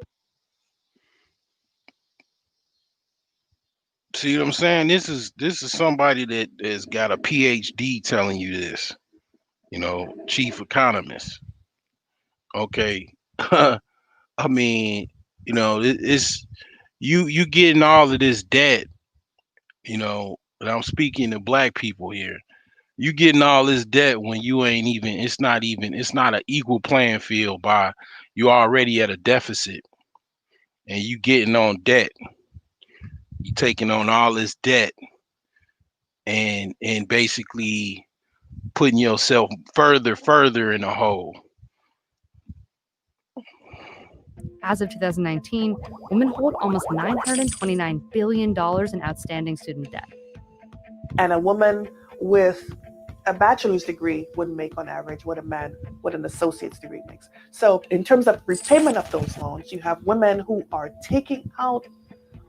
See what I'm saying? This is somebody that has got a PhD telling you this, chief economist. Okay. I mean, it's you getting all of this debt, and I'm speaking to Black people here. You getting all this debt when you ain't even, it's not an equal playing field by you already at a deficit and you getting on debt. You taking on all this debt and basically putting yourself further in a hole. As of 2019, women hold almost $929 billion in outstanding student debt. And a woman with a bachelor's degree wouldn't make on average what an associate's degree makes. So in terms of repayment of those loans, you have women who are taking out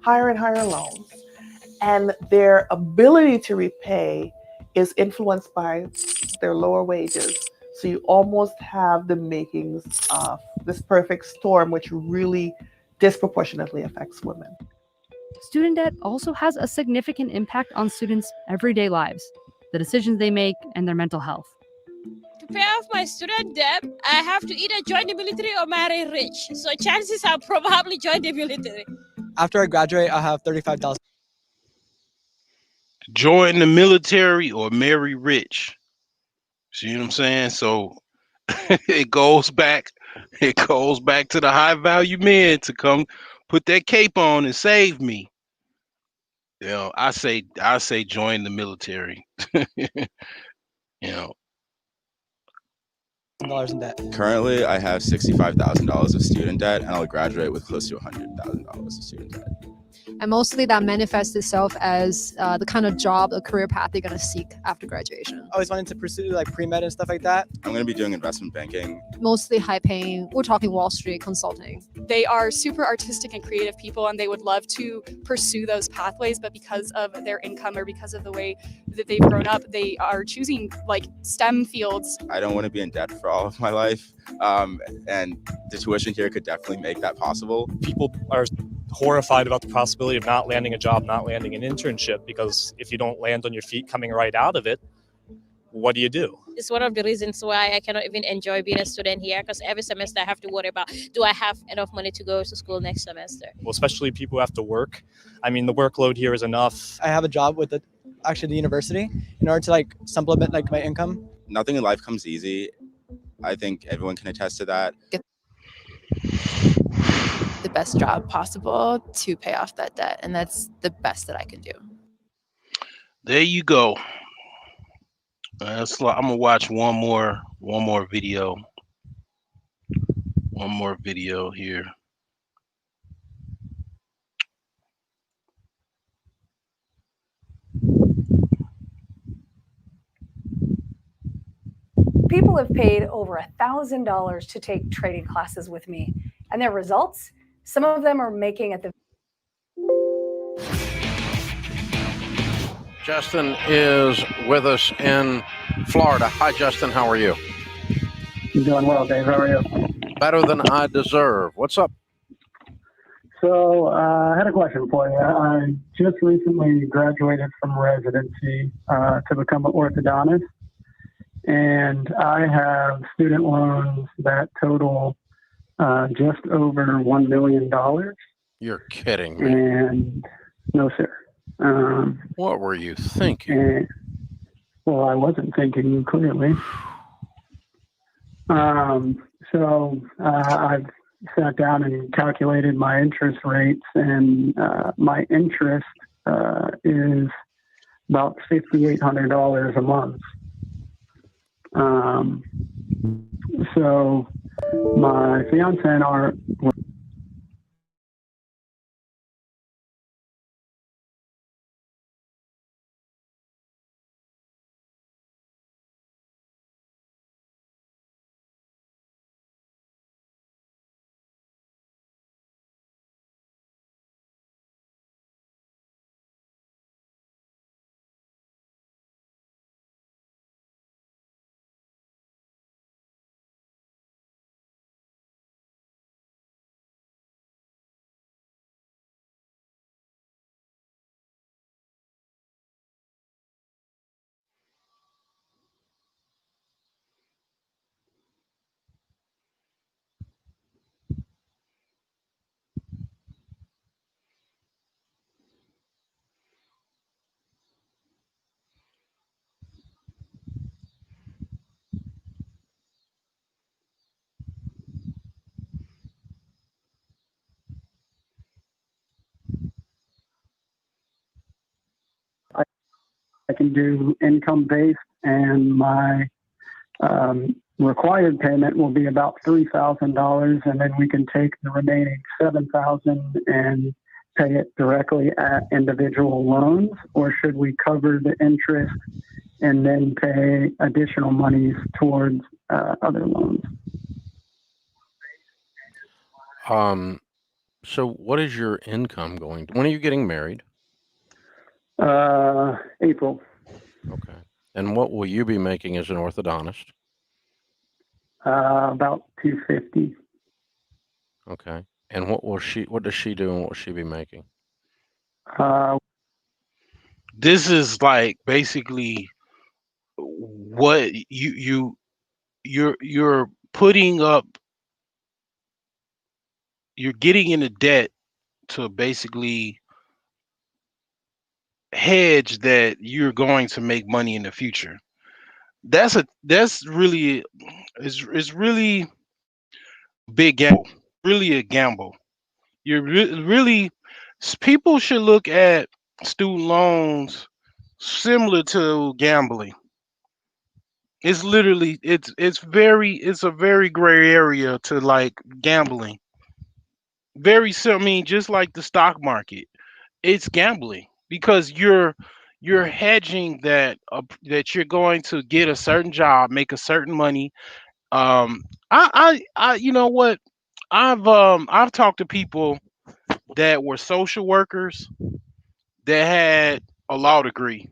higher and higher loans, and their ability to repay is influenced by their lower wages. So you almost have the makings of this perfect storm, which really disproportionately affects women. Student debt also has a significant impact on students' everyday lives, the decisions they make, and their mental health. To pay off my student debt, I have to either join the military or marry rich. So chances are probably join the military. After I graduate, I'll have $35,000. Join the military or marry rich. See what I'm saying? So it goes back to the high value men to come put that cape on and save me. I say join the military. $1,000 in debt. Currently, I have $65,000 of student debt, and I'll graduate with close to $100,000 of student debt. And mostly that manifests itself as the kind of job, the career path they're going to seek after graduation. I always wanted to pursue like pre-med and stuff like that. I'm going to be doing investment banking. Mostly high paying, we're talking Wall Street consulting. They are super artistic and creative people, and they would love to pursue those pathways, but because of their income or because of the way that they've grown up, they are choosing like STEM fields. I don't want to be in debt for all of my life, and the tuition here could definitely make that possible. People are horrified about the possibility of not landing a job, not landing an internship, because if you don't land on your feet coming right out of it, what do you do? It's one of the reasons why I cannot even enjoy being a student here, because every semester I have to worry about, do I have enough money to go to school next semester? Well, especially people who have to work. I mean, the workload here is enough. I have a job with the university in order to like supplement like my income. Nothing in life comes easy. I think everyone can attest to that. The best job possible to pay off that debt, and that's the best that I can do. There you go. I'm gonna watch one more video. One more video here. People have paid over $1,000 to take trading classes with me, and their results, some of them are making at the. Justin is with us in Florida. Hi, Justin. How are you? I'm doing well, Dave. How are you? Better than I deserve. What's up? So I had a question for you. I just recently graduated from residency to become an orthodontist, and I have student loans that total just over $1 million. You're kidding me. And no, sir. What were you thinking? Well, I wasn't thinking clearly. So I've sat down and calculated my interest rates, and my interest is about $5,800 a month. So my fiance and I can do income based, and my required payment will be about $3,000, and then we can take the remaining $7,000 and pay it directly at individual loans, or should we cover the interest and then pay additional monies towards other loans? So what is your income going to? When are you getting married? April. Okay. And what will you be making as an orthodontist? About $250. Okay. And what does she do, and what will she be making? This is like basically what you're putting up. You're getting into debt to basically hedge that you're going to make money in the future. That's really it's really a big gamble. Really a gamble. You're really people should look at student loans similar to gambling. It's literally it's a very gray area to like gambling. Very I mean, just like the stock market. it's gambling because you're hedging that you're going to get a certain job, make a certain money. You know what? I've talked to people that were social workers that had a law degree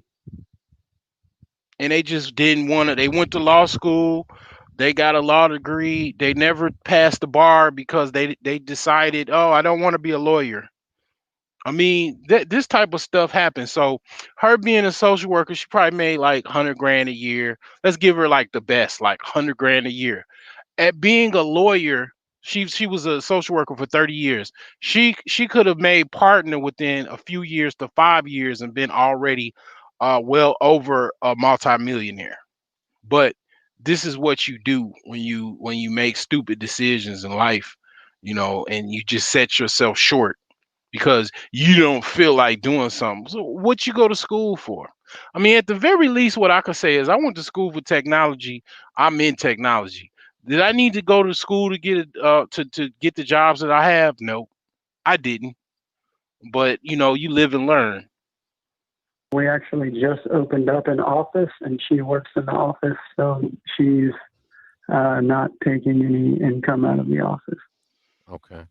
and they just didn't want to. They went to law school, they got a law degree, they never passed the bar because they decided, oh, I don't want to be a lawyer. I mean, this type of stuff happens. So, her being a social worker, she probably made like 100 grand a year. Let's give her like the best, like 100 grand a year. At being a lawyer, she was a social worker for 30 years. She could have made partner within a few years to 5 years and been already well over a multimillionaire. But this is what you do when you make stupid decisions in life, and you just set yourself short because you don't feel like doing something. So what you go to school for? I mean, at the very least, what I could say is I went to school for technology. I'm in technology. Did I need to go to school to get it to get the jobs that I have? No, I didn't. But you live and learn. We actually just opened up an office, and she works in the office, so she's not taking any income out of the office. Okay.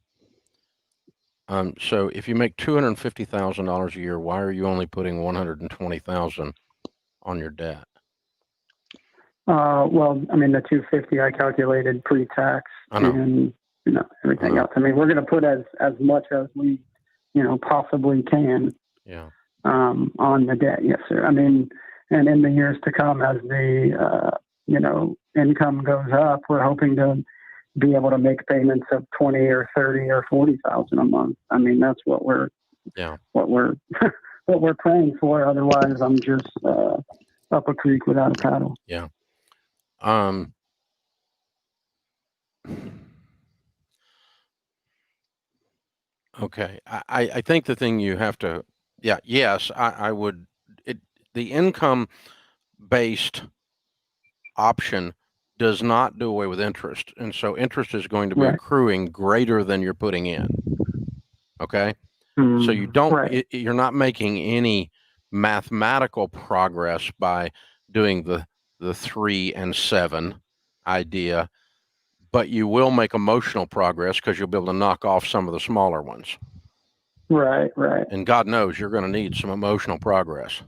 So if you make $250,000 a year, why are you only putting $120,000 on your debt? Well, I mean, the 250 I calculated pre-tax and everything else. I mean, we're going to put as much as we possibly can. Yeah. On the debt, yes, sir. I mean, and in the years to come, as the income goes up, we're hoping to be able to make payments of 20 or 30 or 40,000 a month. I mean, that's what we're what we're praying for. Otherwise, I'm just up a creek without a paddle. Yeah. Okay. I think the thing you have to, yes, I would, the income based option does not do away with interest. And so interest is going to be accruing greater than you're putting in. Okay. So you don't, you're not making any mathematical progress by doing the 3 and 7 idea, but you will make emotional progress because you'll be able to knock off some of the smaller ones. Right. And God knows you're going to need some emotional progress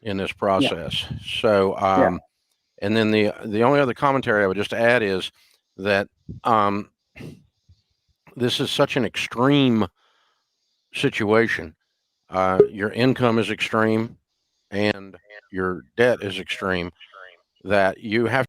in this process. Yeah. So, and then the only other commentary I would just add is that this is such an extreme situation. Your income is extreme and your debt is extreme, that you have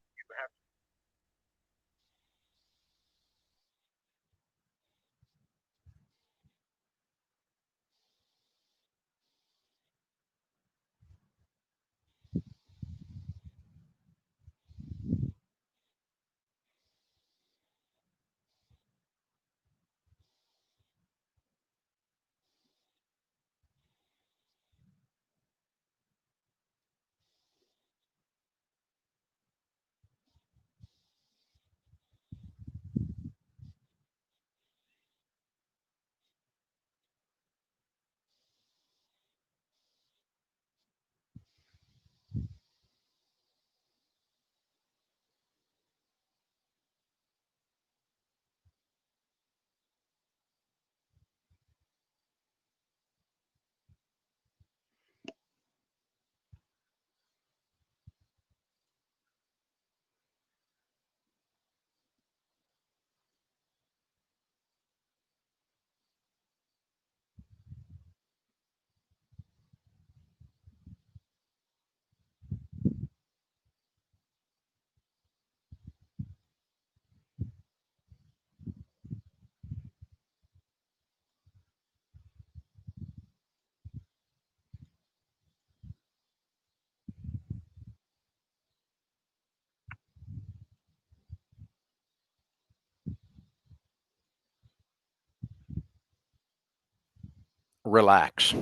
relax.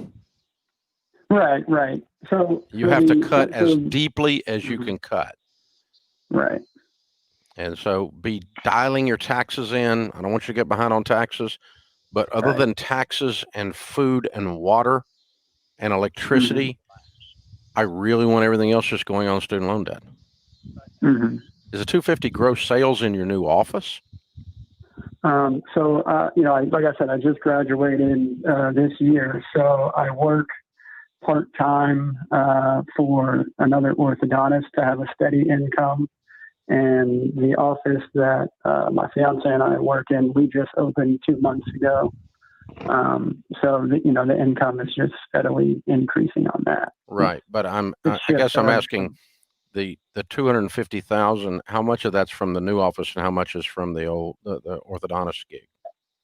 Right. So you have to cut as deeply as you can cut. Right. And so be dialing your taxes in. I don't want you to get behind on taxes, But other Right. than taxes and food and water and electricity, I really want everything else just going on student loan debt. Mm-hmm. Is the 250 gross sales in your new office? So, like I said, I just graduated this year, so I work part-time for another orthodontist to have a steady income. And the office that my fiance and I work in, we just opened 2 months ago. So the income is just steadily increasing on that. Right, but I guess I'm asking the 250,000. How much of that's from the new office, and how much is from the old the orthodontist gig?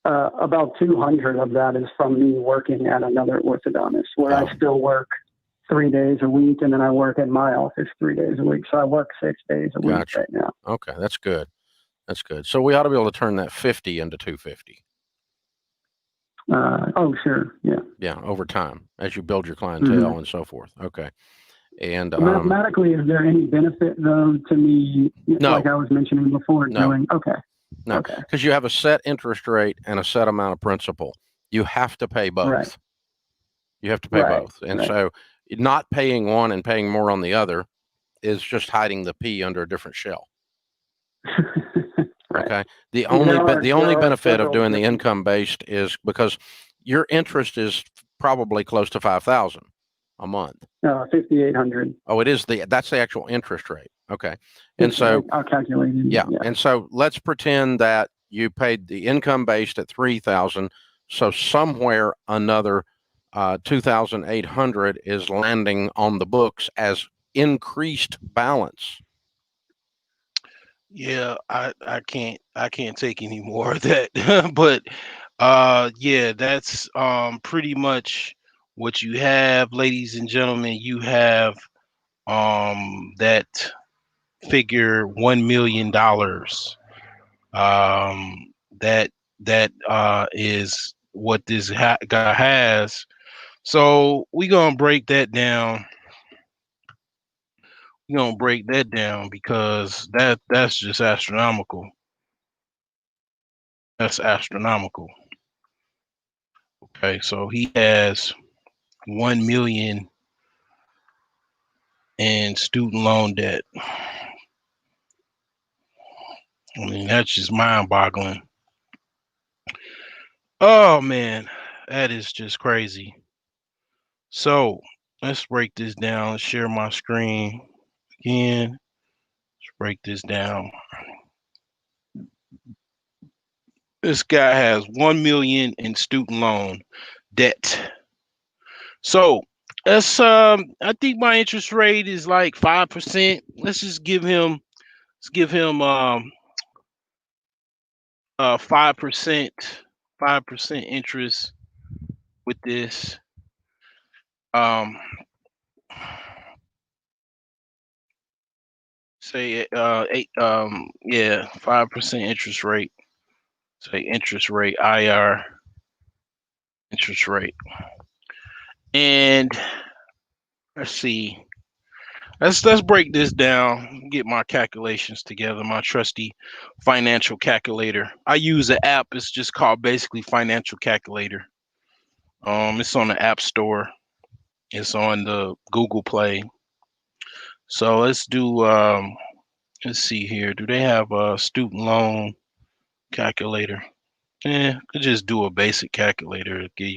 About 200 of that is from me working at another orthodontist, where I still work 3 days a week, and then I work in my office 3 days a week. So I work 6 days a week Gotcha. right now. Okay, that's good. That's good. So we ought to be able to turn that 50 into 250. Oh, sure. Yeah. Yeah, over time as you build your clientele and so forth. Okay. And mathematically, is there any benefit though to me, No. like I was mentioning before, No. doing? Okay. no, Okay. because you have a set interest rate and a set amount of principal. You have to pay both. Right. You have to pay Right, both. And right. so not paying one and paying more on the other is just hiding the P under a different shell. Okay. The only benefit of doing the income based is because your interest is probably close to 5,000 a month. 5,800. Oh, it is that's the actual interest rate. Okay. And so I'll calculate it. yeah. And so let's pretend that you paid the income based at 3,000. So somewhere another 2,800 is landing on the books as increased balance. Yeah, I can't take any more of that. But yeah, that's pretty much what you have, ladies and gentlemen. You have that figure $1 million. That is what this guy has. So we're gonna break that down. We're gonna break that down because that's just astronomical. That's astronomical. Okay, so he has 1 million in student loan debt. I mean, that's just mind-boggling. Oh man, that is just crazy. So let's break this down. Let's share my screen again. Let's break this down. This guy has 1 million in student loan debt. So that's I think my interest rate is like 5%. Let's give him 5%, 5% interest with this. Say 5% interest rate. Say interest rate, IR interest rate. And let's see. Let's break this down, get my calculations together, my trusty financial calculator. I use an app, it's just called basically Financial Calculator. It's on the App Store. It's on the Google Play. So let's do let's see here. Do they have a student loan calculator? Could just do a basic calculator to give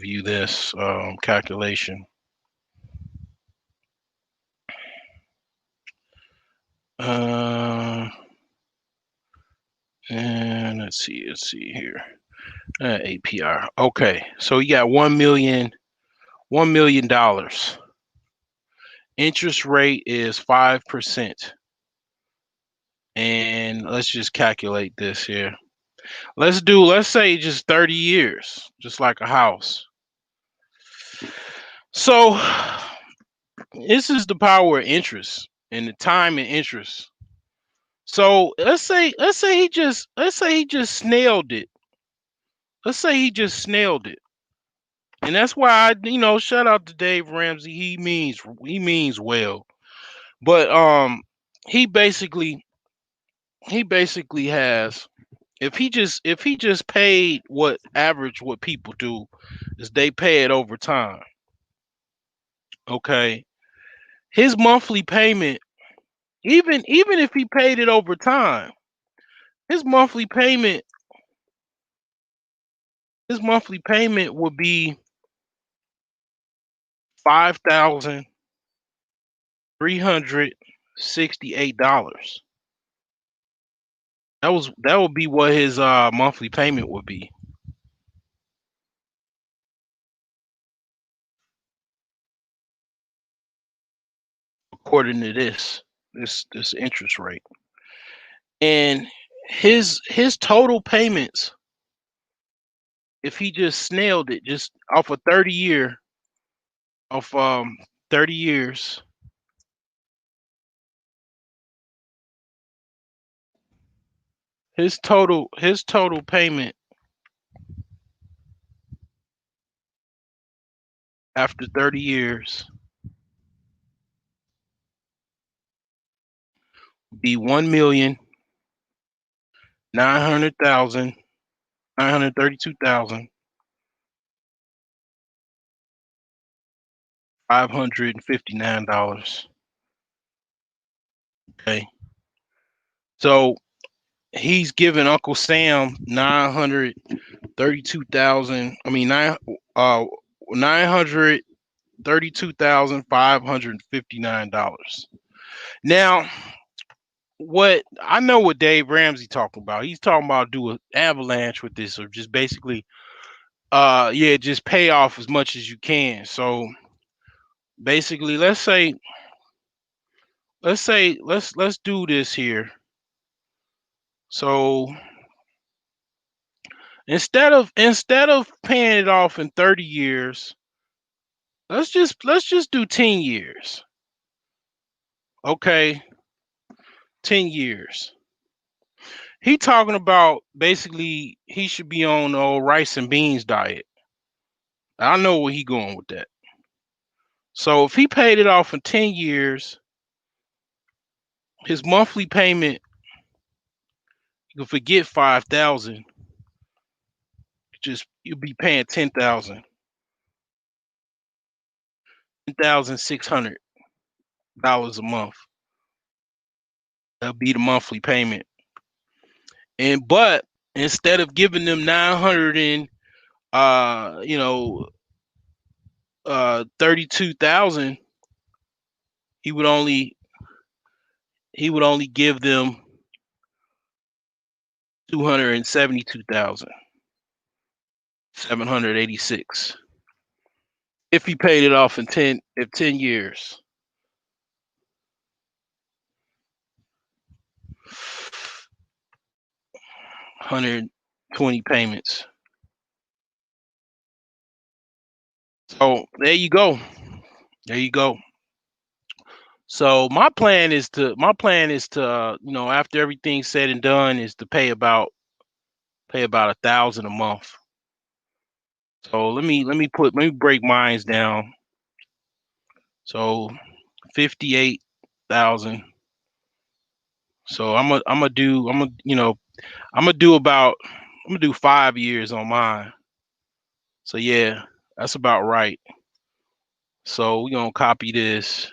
you this calculation. And let's see here. APR. Okay, so you got $1 million. Interest rate is 5%. And let's just calculate this here. Let's say just 30 years, just like a house. So this is the power of interest and the time and interest. So let's say he just snailed it. Let's say he just snailed it. And that's why shout out to Dave Ramsey. He means well. But he basically has if he just paid what people do is they pay it over time. Okay. His monthly payment, even if he paid it over time, his monthly payment would be $5,368. That would be what his monthly payment would be, according to this interest rate. And his total payments, if he just snailed it, just off a 30 years, his total payment after 30 years would be 1,932,559. Okay. So he's giving Uncle Sam 932,000. I mean, 932,559. Now, what I know what Dave Ramsey talking about. He's talking about do an avalanche with this, or just basically, just pay off as much as you can. So basically, let's do this here. So instead of paying it off in 30 years, let's just do 10 years. Okay, 10 years. He talking about basically he should be on the old rice and beans diet. I know where he going with that. So if he paid it off in 10 years, his monthly payment, you can forget 5,000. Just you'll be paying 10,000. $10,600 a month. That'll be the monthly payment. But instead of giving them 900 and 32,000, he would only give them 272,786 if he paid it off in 10 years. 120 payments. So there you go. So my plan is to after everything's said and done, is to pay about 1,000 a month. So let me break mines down. So 58,000. So I'm gonna do 5 years on mine. So yeah, that's about right. So we're gonna copy this.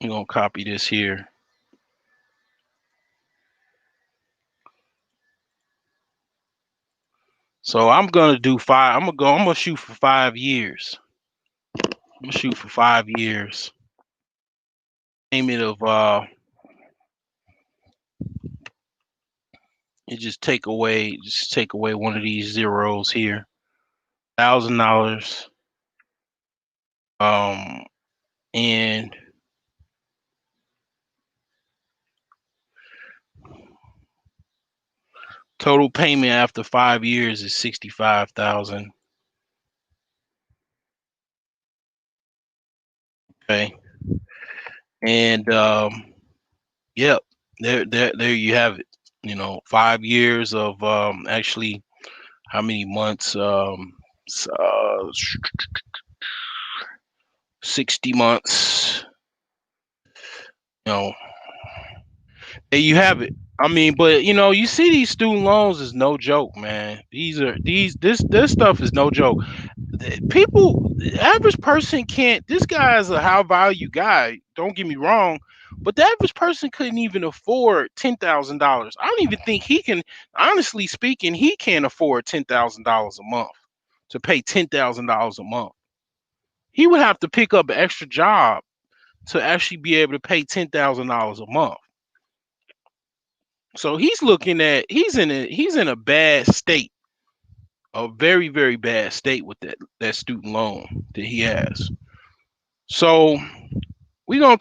We're gonna copy this here. So I'm gonna do 5. I'm gonna shoot for 5 years. I'm gonna shoot for 5 years. Payment of just take away one of these zeros here. $1,000. And total payment after 5 years is 65,000. Okay. And yep, there you have it. 5 years of actually how many months? 60 months. There you have it. I mean, but you see these student loans is no joke, man. This stuff is no joke. People, the average person can't. This guy is a high value guy. Don't get me wrong, but the average person couldn't even afford $10,000. I don't even think he can. Honestly speaking, he can't afford $10,000 a month to pay $10,000 a month. He would have to pick up an extra job to actually be able to pay $10,000 a month. So he's in a bad state, a very very bad state with that student loan that he has. So we're gonna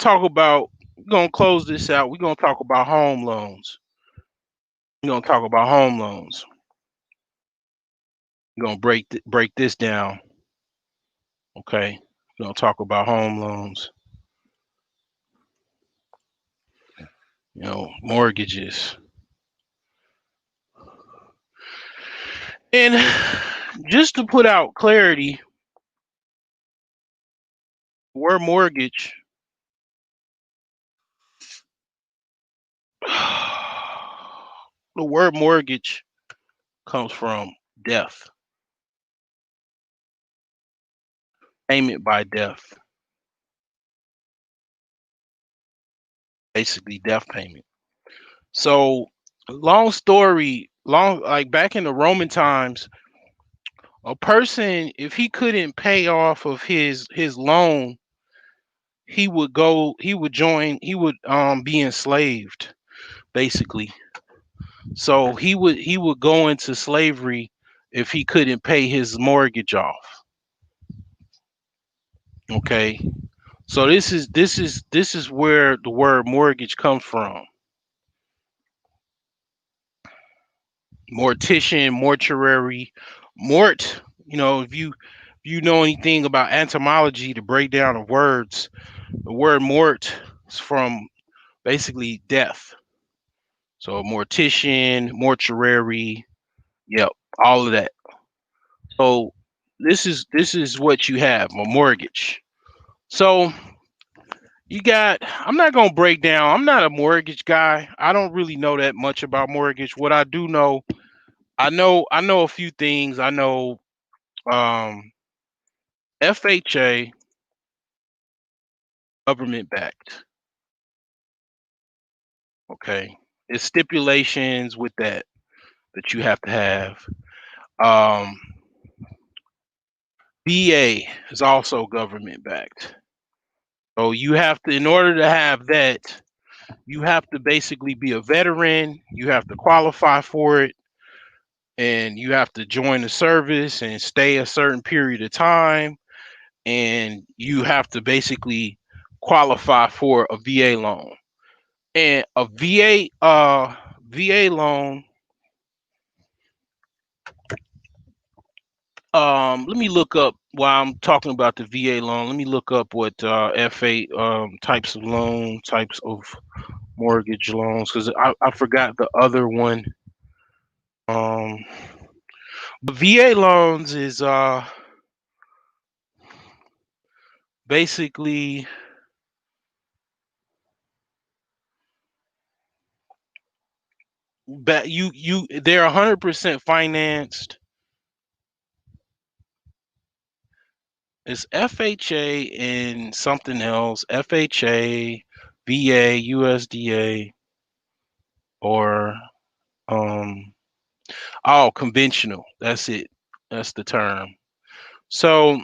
close this out. We're gonna talk about home loans. We're gonna talk about home loans. We're gonna break this down. Okay, we're gonna talk about home loans. Mortgages. And just to put out clarity, word mortgage, the word mortgage comes from death, payment by death, basically death payment. So, long story, like back in the Roman times, a person, if he couldn't pay off of his loan, he would be enslaved, basically. So he would go into slavery if he couldn't pay his mortgage off. Okay. So this is where the word mortgage comes from. Mortician, mortuary, mort. If you know anything about etymology, the breakdown of words, the word mort is from basically death. So mortician, mortuary, yep, all of that. So this is what you have, a mortgage. So I'm not gonna break down. I'm not a mortgage guy. I don't really know that much about mortgage. What I do know, I know a few things. I know um FHA, government backed. Okay. It's stipulations with that you have to have. Um VA is also government backed. So you have to, in order to have that, you have to basically be a veteran, you have to qualify for it, and you have to join the service and stay a certain period of time, and you have to basically qualify for a VA loan. And a VA loan, let me look up while I'm talking about the VA loan. Let me look up what FA types of loan, types of mortgage loans, because I forgot the other one. Um, but VA loans is basically they're 100% financed. It's FHA and something else. FHA, VA, USDA, or um conventional. That's it. That's the term. So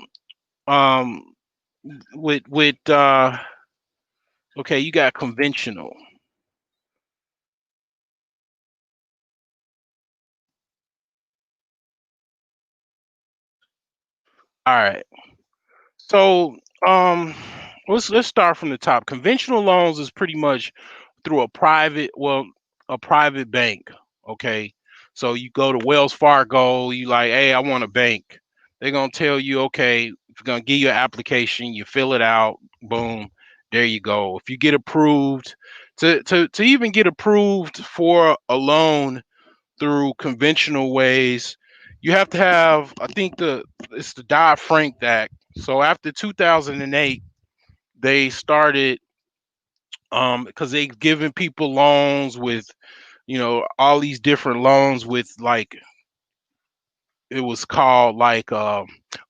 um with okay, you got conventional. All right. So let's start from the top. Conventional loans is pretty much through a private bank. Okay. So you go to Wells Fargo, you like, hey, I want a bank. They're gonna tell you, okay, if you're gonna give you an application, you fill it out, boom, there you go. If you get approved, to even get approved for a loan through conventional ways, you have to have, I think it's the Dodd-Frank Act. So after 2008, they started because they've given people loans with all these different loans with like it was called like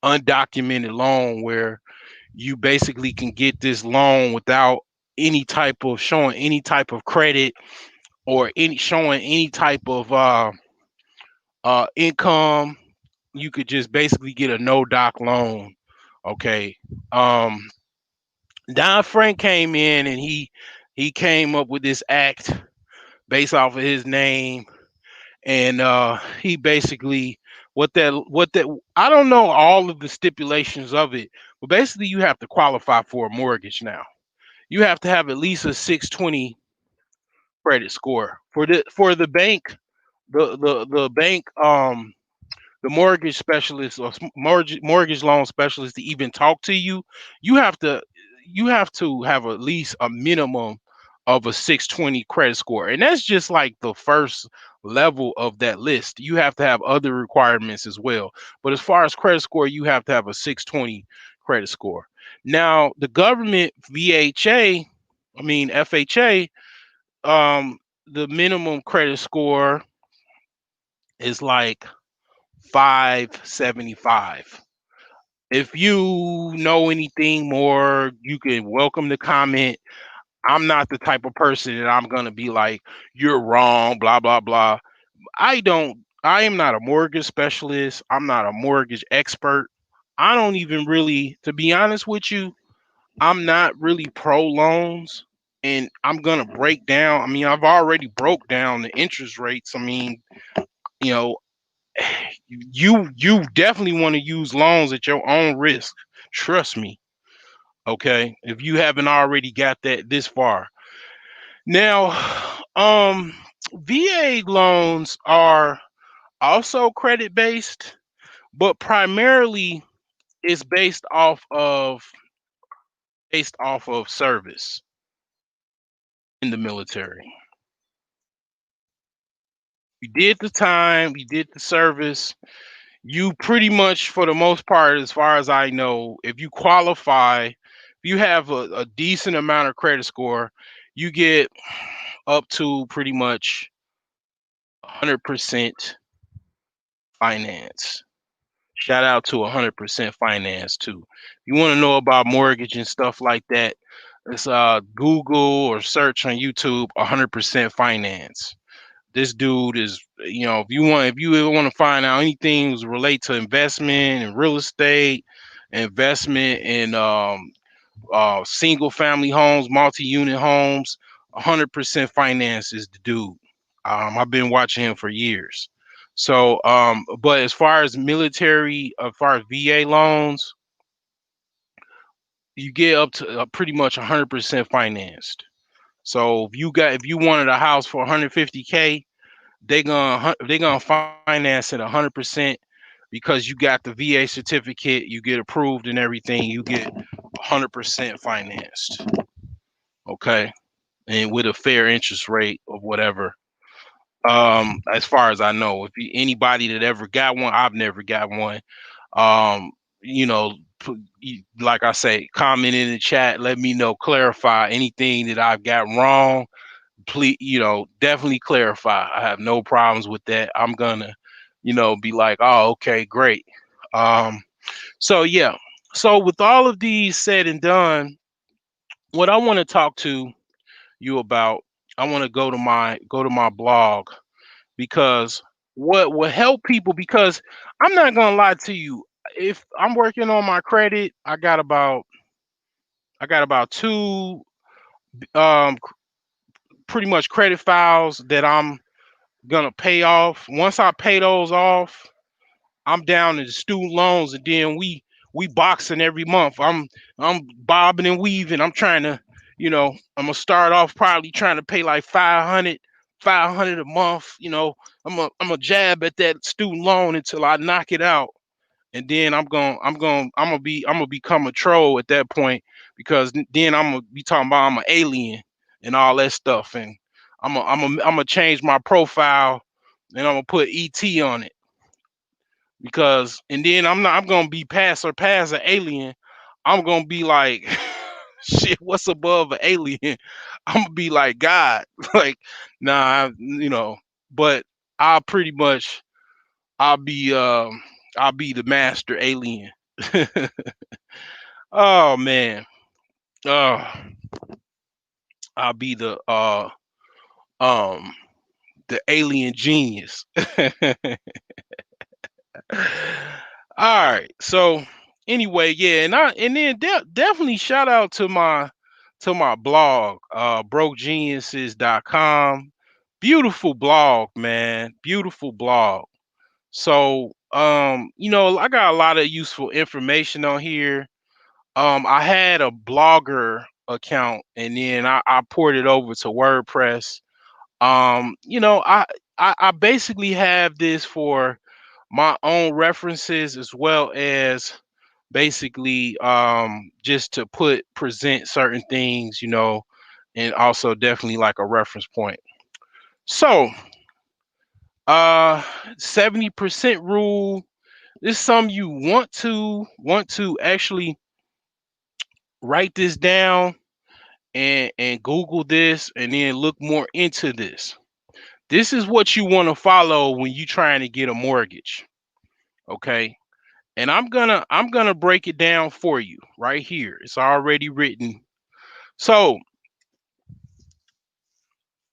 undocumented loan where you basically can get this loan without any type of showing any type of credit or any showing any type of income. You could just basically get a no doc loan. Okay. Um, Don Frank came in and he came up with this act based off of his name, and he basically what that I don't know all of the stipulations of it, but basically you have to qualify for a mortgage now. You have to have at least a 620 credit score for the bank. The bank the mortgage specialist or mortgage loan specialist to even talk to you, you have to have at least a minimum of a 620 credit score. And that's just like the first level of that list. You have to have other requirements as well. But as far as credit score, you have to have a 620 credit score. Now, the government FHA, the minimum credit score is like 575. If you know anything more, you can welcome to comment. I'm not the type of person that I'm gonna be like, you're wrong, blah blah blah. I am not a mortgage specialist. I'm not a mortgage expert. I don't even really, to be honest with you, I'm not really pro loans. And I'm gonna break down. I mean, I've already broke down the interest rates. I mean, you know, you definitely want to use loans at your own risk. Trust me. Okay. If you haven't already got that this far. Now, VA loans are also credit based, but primarily it's based off of service in the military. You did the time, you did the service, you pretty much, for the most part, as far as I know, if you qualify, if you have a decent amount of credit score, you get up to pretty much 100% finance. Shout out to 100% finance too. If you want to know about mortgage and stuff like that, it's Google or search on YouTube 100% finance. This dude is, if you ever want to find out anything that relate to investment and real estate, investment in single family homes, multi-unit homes, 100% finance is the dude. I've been watching him for years. So, but as far as military, as far as VA loans, you get up to pretty much 100% financed. So if you wanted a house for 150K, they gonna finance it 100% because you got the VA certificate, you get approved and everything, you get 100% financed. Okay, and with a fair interest rate of whatever. As far as I know, anybody that ever got one, I've never got one. Um, like I say, comment in the chat, let me know, clarify anything that I've got wrong. Please, definitely clarify. I have no problems with that. I'm gonna, be like, oh, okay, great. So yeah. So with all of these said and done, what I want to talk to you about, I want to go to my blog, because what will help people, because I'm not gonna lie to you, if I'm working on my credit, I got about two um pretty much credit files that I'm gonna pay off. Once I pay those off, I'm down to the student loans, and then we boxing every month. I'm bobbing and weaving. I'm trying to, I'm gonna start off probably trying to pay like 500 a month. I'm a jab at that student loan until I knock it out, and then I'm gonna become a troll at that point, because then I'm gonna be talking about I'm an alien and all that stuff, and I'm gonna change my profile and I'm gonna put ET on it, because and then I'm gonna be past an alien. I'm gonna be like Shit, what's above an alien? I'm gonna be like God. Like, nah, but I'll pretty much I'll be I'll be the master alien. Oh man. Uh I'll be um the alien genius. All right. So anyway, yeah, and then definitely shout out to my blog, brokegeniuses.com. Beautiful blog, man. Beautiful blog. So I got a lot of useful information on here. I had a blogger account and then I poured it over to WordPress. I basically have this for my own references as well as basically just to present certain things, and also definitely like a reference point. So 70% rule. This is something you want to actually write this down and Google this and then look more into this. This is what you want to follow when you trying to get a mortgage. Okay. And I'm gonna break it down for you right here. It's already written. So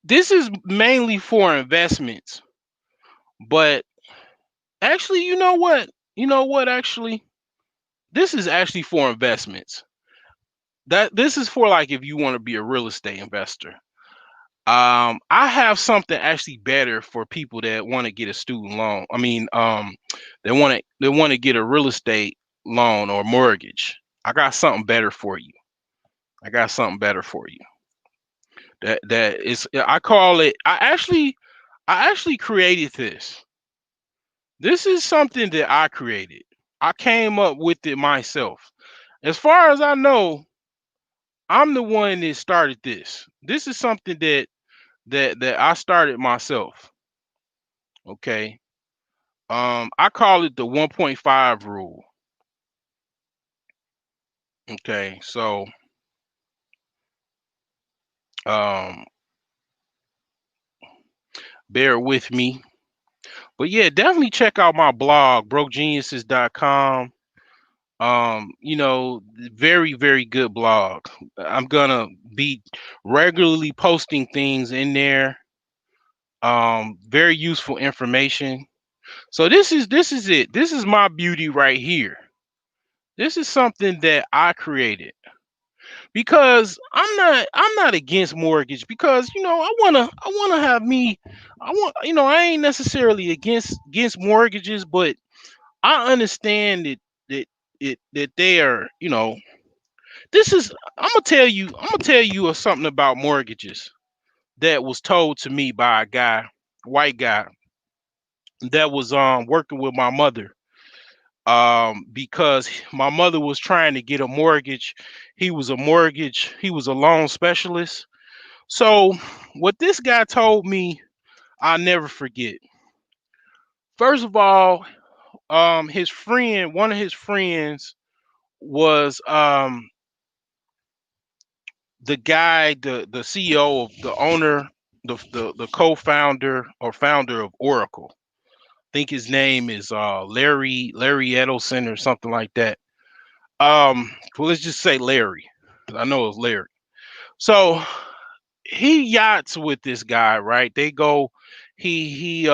this is mainly for investments, but actually, you know what? Actually, this is actually for investments. That this is for like if you want to be a real estate investor. I have something actually better for people that want to get a student loan. I mean, they want to get a real estate loan or mortgage. I got something better for you. I got something better for you. That is, I call it. I actually created this. This is something that I created. I came up with it myself. As far as I know, I'm the one that started this. This is something that I started myself. Okay. I call it the 1.5 rule. Okay. So um bear with me. But yeah, definitely check out my blog, brokegeniuses.com. Very, very good blog. I'm gonna be regularly posting things in there. Very useful information. So this is it. This is my beauty right here. This is something that I created because I'm not against mortgage because I wanna have me. I ain't necessarily against mortgages, but I understand that they are, this is I'm gonna tell you something about mortgages that was told to me by a guy, white guy, that was working with my mother. Because my mother was trying to get a mortgage. He was a loan specialist. So what this guy told me, I'll never forget. First of all, one of his friends was the guy, the CEO of the owner, the co-founder or founder of Oracle. I think his name is Larry Edelson or something like that. Well, let's just say Larry. I know it's Larry. So he yachts with this guy, right? They go, he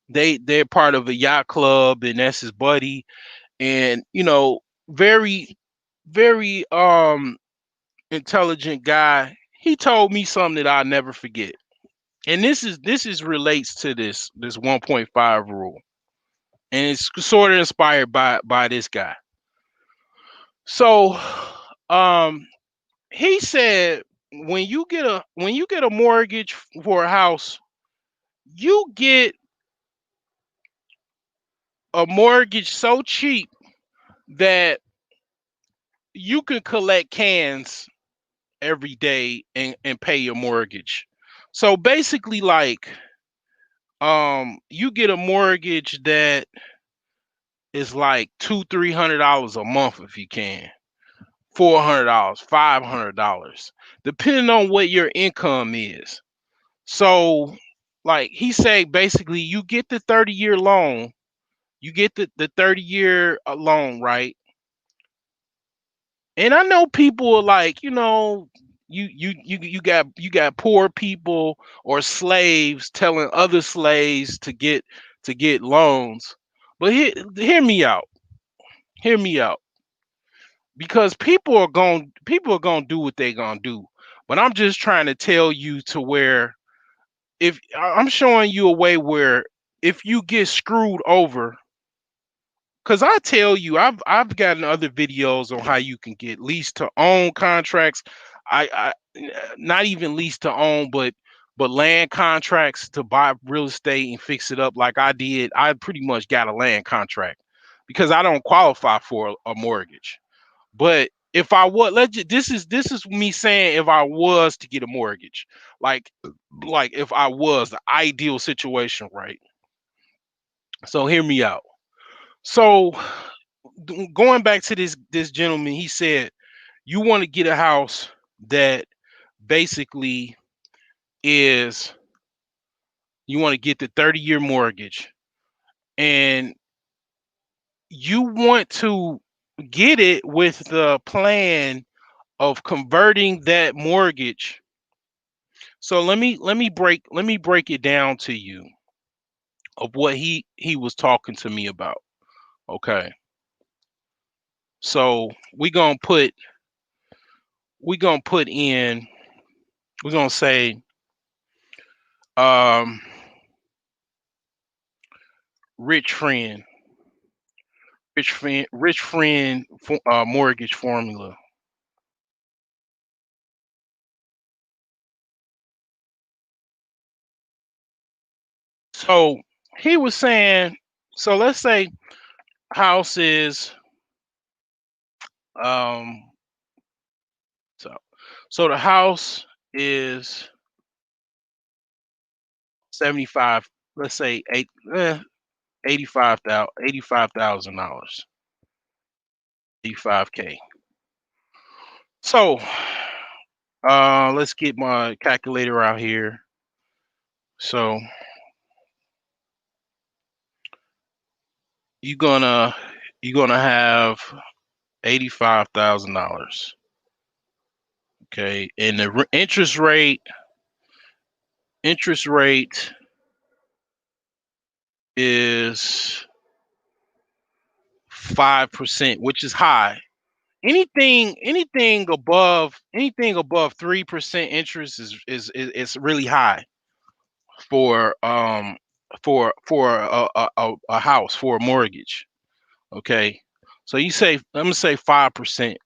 they're part of a yacht club, and that's his buddy, and very, very intelligent guy. He told me something that I'll never forget. And this is relates to this 1.5 rule. And it's sort of inspired by this guy. So um he said when you get a mortgage for a house, you get a mortgage so cheap that you can collect cans every day and pay your mortgage. So basically, like, you get a mortgage that is like $200-300 a month if you can $400, $500, depending on what your income is. So, like he say, basically, you get the 30-year loan, you get the 30-year loan, right? And I know people are like, you got poor people or slaves telling other slaves to get loans. But hear me out. Hear me out. Because people are going to do what they're going to do. But I'm just trying to tell you to where, if I'm showing you a way where if you get screwed over, because I tell you, I've gotten other videos on how you can get lease to own contracts. I not even lease to own, but land contracts to buy real estate and fix it up like I did. I pretty much got a land contract because I don't qualify for a mortgage. But if I was, this is me saying if I was to get a mortgage, like like if I was the ideal situation, right? So hear me out. So going back to this gentleman, he said you want to get a house that basically is, you want to get the 30-year mortgage, and you want to get it with the plan of converting that mortgage. So let me break it down to you of what he was talking to me about. Okay. So we're gonna say um rich friend mortgage formula. So he was saying, so let's say house is um so so the house is 75, let's say 85,000, $85,000, 85K. So let's get my calculator out here. So you're gonna you're gonna have $85,000. Okay, and the interest rate is 5%, which is high. Anything above 3% interest is really high for a house, for a mortgage. Okay, so I'm gonna say 5%,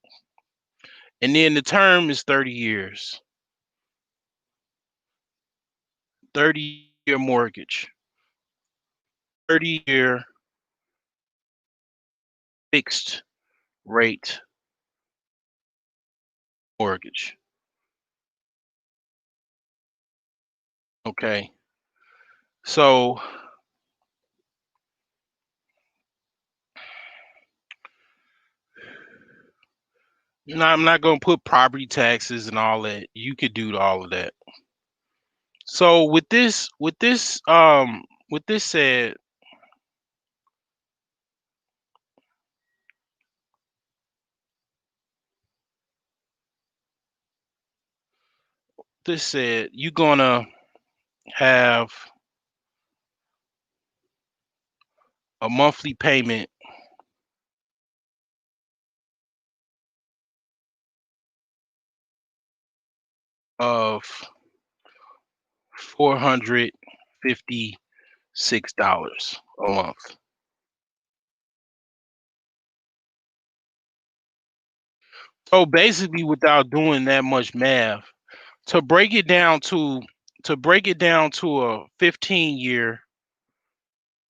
and then the term is 30 years, 30-year mortgage, 30-year fixed rate mortgage. Okay, so no, I'm not gonna put property taxes and all that. You could do all of that. So with this said, you're gonna have a monthly payment of $456 a month. So basically, without doing that much math, to break it down to a 15-year,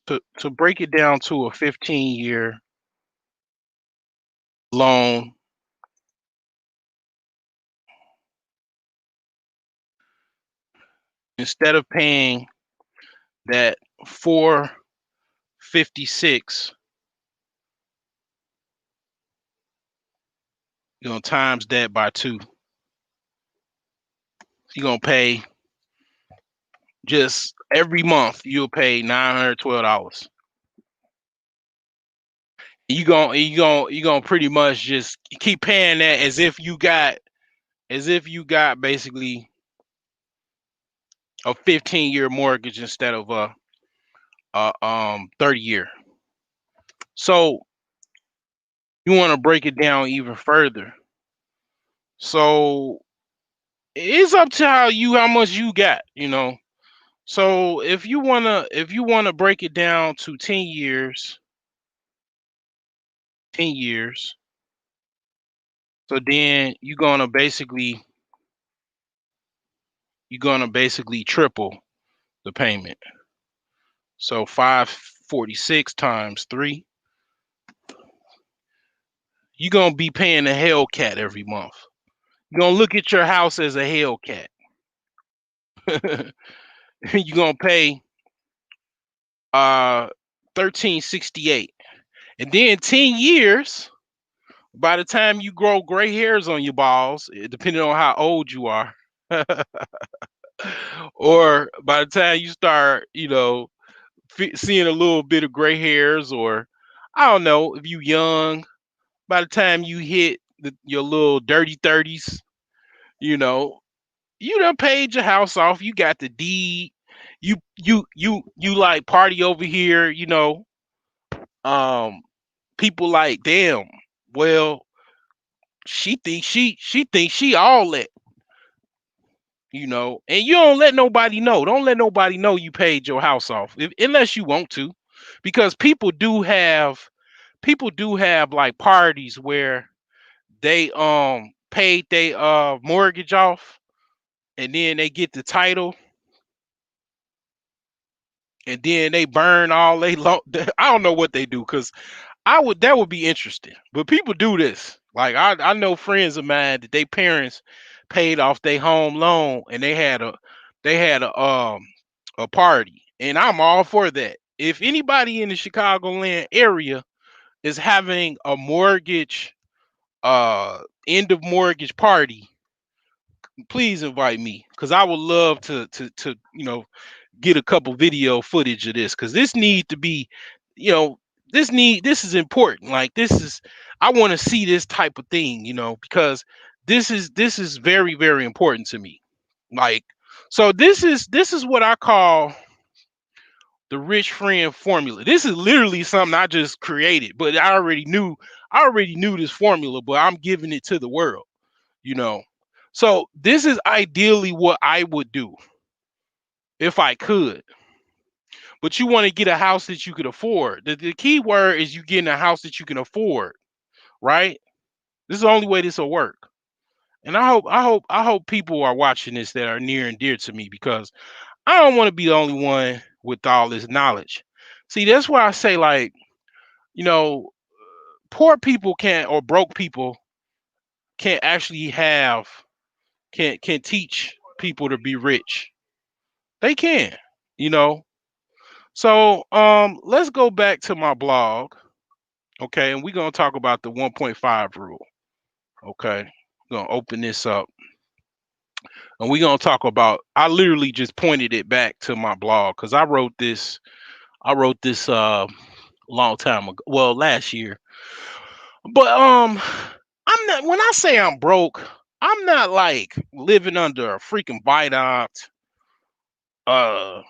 to break it down to a 15-year loan, instead of paying that 456, You're gonna times that by 2. You're gonna pay just every month. You'll pay $912. You gonna pretty much just keep paying that as if you got basically a 15-year mortgage instead of a 30-year. So you want to break it down even further. So it's up to how much you got, So if you wanna break it down to 10 years, 10 years, so then you're gonna basically triple the payment. So 546 times 3, you're gonna be paying a Hellcat every month. You're gonna look at your house as a Hellcat. You're gonna pay 1368. And then 10 years, by the time you grow gray hairs on your balls, depending on how old you are, or by the time you start, seeing a little bit of gray hairs, or I don't know, if you young, by the time you hit your little dirty 30s, you know, you done paid your house off. You got the deed. You like party over here. Um, people like, damn. Well, she thinks she all that. And you don't let nobody know. Don't let nobody know you paid your house off, unless you want to, because people do have like parties where they paid they mortgage off, and then they get the title, and then they burn all they I don't know what they do, because that would be interesting. But people do this. Like I know friends of mine that their parents paid off their home loan, and they had a party. And I'm all for that. If anybody in the Chicagoland area is having a mortgage end of mortgage party, please invite me, because I would love to get a couple video footage of this, because this need to be, you know, this is important. Like, I want to see this type of thing, because this is very, very important to me. Like, so this is what I call the rich friend formula. This is literally something I just created, but I already knew this formula, but I'm giving it to the world, you know. So this is ideally what I would do if I could. But you want to get a house that you could afford. The key word is you getting a house that you can afford, right? This is the only way this will work. And I hope people are watching this that are near and dear to me, because I don't want to be the only one with all this knowledge. See, that's why I say, like, you know, poor people can't, or broke people can't actually can teach people to be rich. They can, you know. So let's go back to my blog. Okay, and we're gonna talk about the 1.5 rule. Okay, we're gonna open this up, and we're gonna talk about. I literally just pointed it back to my blog, because I wrote this. A long time ago. Well, last year. But I'm not. When I say I'm broke, I'm not like living under a freaking viaduct. Uh,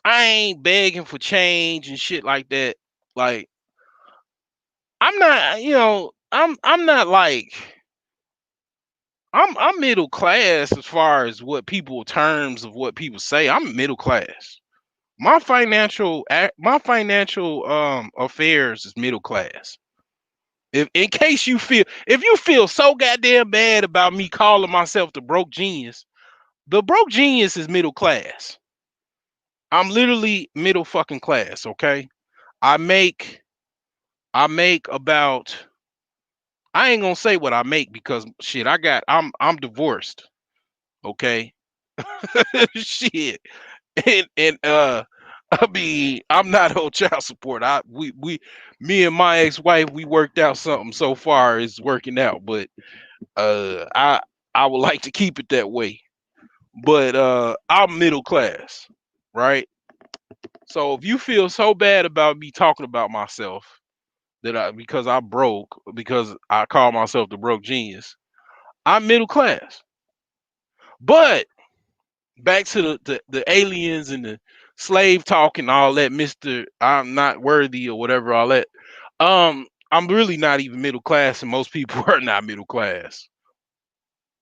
I ain't begging for change and shit like that. Like, I'm not. I'm not like. I'm middle class as far as what people terms of what people say. I'm middle class. My financial affairs is middle class. If you feel so goddamn bad about me calling myself the broke genius is middle class. I'm literally middle fucking class, okay? I make about, I ain't gonna say what I make, because shit, I'm divorced, okay? Shit. And I mean, I'm not on child support. Me and my ex-wife, we worked out something so far. It's working out, but I would like to keep it that way. But I'm middle class, right? So if you feel so bad about me talking about myself that because I broke, because I call myself the broke genius, I'm middle class. But back to the aliens and the slave talk and all that, Mr. I'm not worthy or whatever, all that. I'm really not even middle class, and most people are not middle class.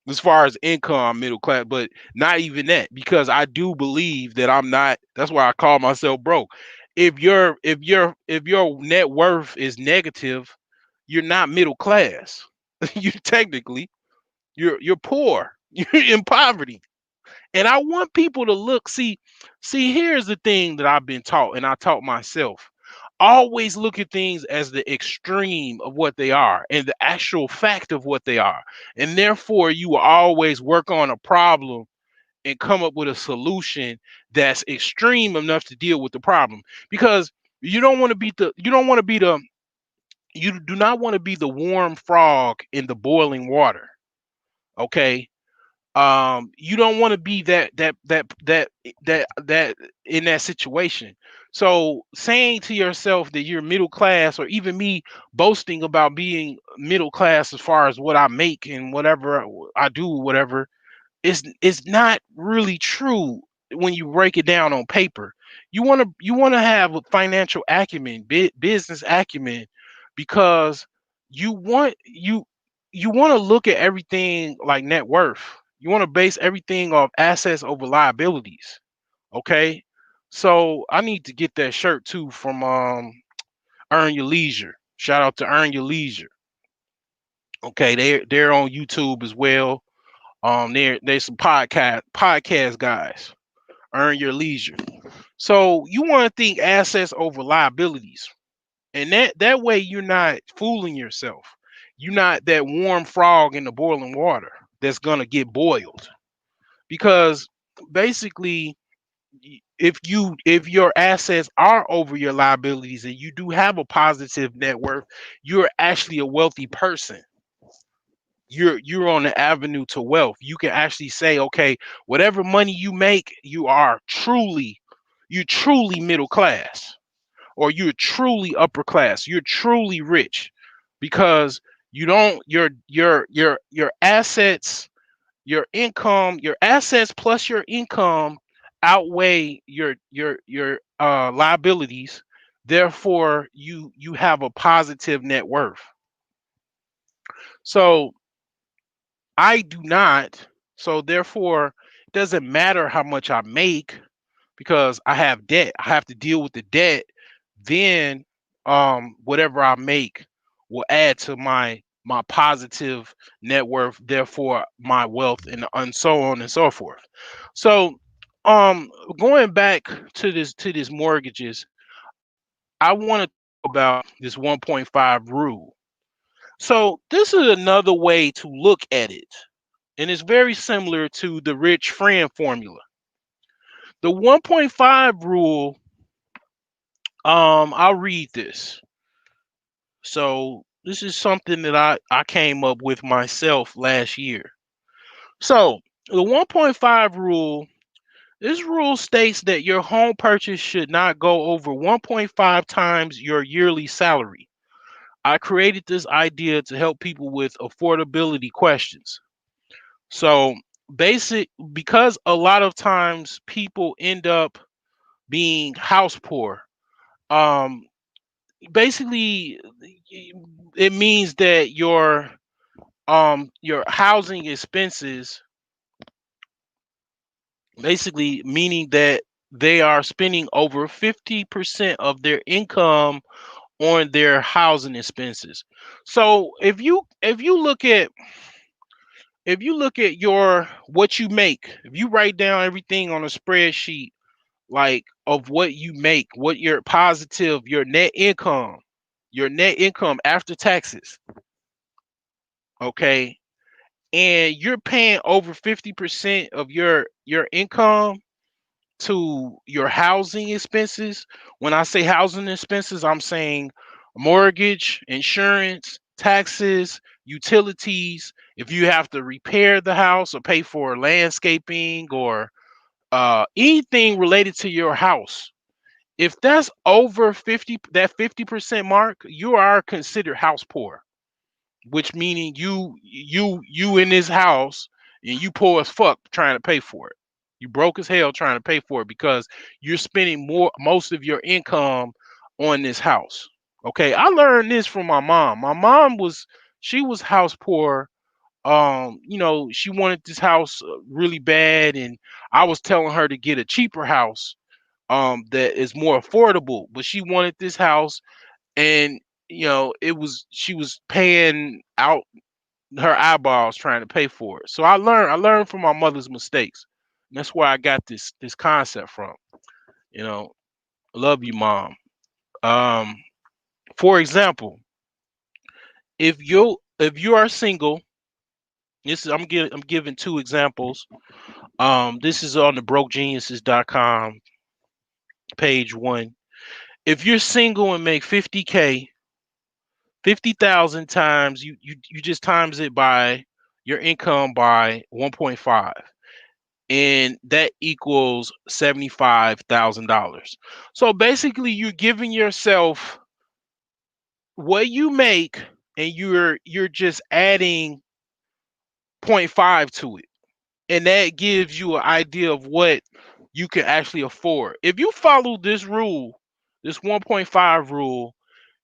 As far as income, middle class, but not even that, because I do believe that I'm not. That's why I call myself broke. If your net worth is negative, you're not middle class. You technically you're poor. You're in poverty. And I want people to look, see, here's the thing that I've been taught, and I taught myself. Always look at things as the extreme of what they are and the actual fact of what they are. And therefore, you will always work on a problem and come up with a solution that's extreme enough to deal with the problem. Because you do not want to be the warm frog in the boiling water. Okay, you don't want to be that in that situation. So saying to yourself that you're middle class, or even me boasting about being middle class as far as what I make and whatever I do, whatever, is not really true when you break it down on paper. You want to have a financial acumen, business acumen, because you want you you want to look at everything like net worth. You want to base everything off assets over liabilities. Okay, so I need to get that shirt too from Earn Your Leisure. Shout out to Earn Your Leisure. Okay, they're on YouTube as well. There's some podcast guys. Earn Your Leisure. So you want to think assets over liabilities, and that way you're not fooling yourself. You're not that warm frog in the boiling water that's gonna get boiled, because basically, if your assets are over your liabilities and you do have a positive net worth, you're actually a wealthy person. You're on the avenue to wealth. You can actually say, okay, whatever money you make, you're truly middle class, or you're truly upper class. You're truly rich, because you don't your assets, your assets plus your income outweigh your liabilities. Therefore, you have a positive net worth. So I do not. So therefore, it doesn't matter how much I make, because I have debt. I have to deal with the debt. Then whatever I make will add to my positive net worth, therefore my wealth, and so on and so forth. So um going back to this mortgages, I want to talk about this 1.5 rule. So this is another way to look at it, and it's very similar to the rich friend formula. The 1.5 rule, I'll read this. So this is something that I came up with myself last year. So the 1.5 rule, this rule states that your home purchase should not go over 1.5 times your yearly salary. I created this idea to help people with affordability questions. So basic, because a lot of times people end up being house poor. Um, Basically, it means that your housing expenses, basically meaning that they are spending over 50% of their income on their housing expenses. So if you look at your what you make, if you write down everything on a spreadsheet, like of what you make, what your positive, your net income after taxes, okay, and you're paying over 50% of your income, to your housing expenses. When I say housing expenses, I'm saying mortgage, insurance, taxes, utilities. If you have to repair the house or pay for landscaping or anything related to your house, if that's over 50% mark, you are considered house poor, which meaning you in this house and you poor as fuck trying to pay for it. You broke as hell trying to pay for it because you're spending most of your income on this house. Okay, I learned this from my mom. My mom she was house poor. She wanted this house really bad, and I was telling her to get a cheaper house that is more affordable, but she wanted this house, and she was paying out her eyeballs trying to pay for it. So I learned from my mother's mistakes. And that's where I got this concept from. You know, love you, mom. Um, for example, if you are single, I'm giving two examples. This is on the brokegeniuses.com page one. If you're single and make 50K, 50,000 times you just times it by your income by 1.5, and that equals $75,000. So basically you're giving yourself what you make, and you're just adding zero point 0.5 to it, and that gives you an idea of what you can actually afford. If you follow this rule, this 1.5 rule,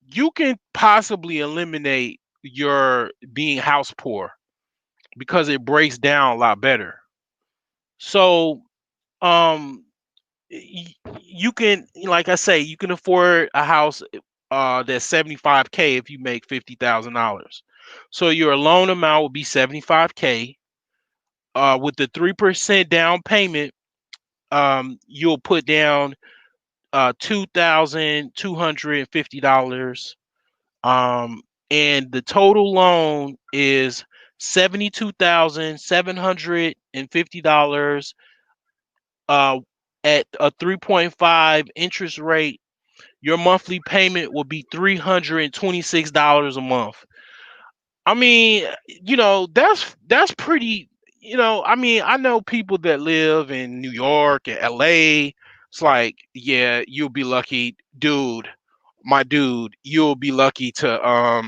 you can possibly eliminate your being house poor because it breaks down a lot better. So, um, you can, like I say, you can afford a house that's 75K if you make $50,000. So your loan amount would be 75K. With the 3% down payment, you'll put down $2,250. And the total loan is $72,750. Uh, at a 3.5 interest rate, your monthly payment will be $326 a month. I mean, that's pretty. I mean, I know people that live in New York and LA. It's like, yeah, you'll be lucky, dude. My dude, you'll be lucky to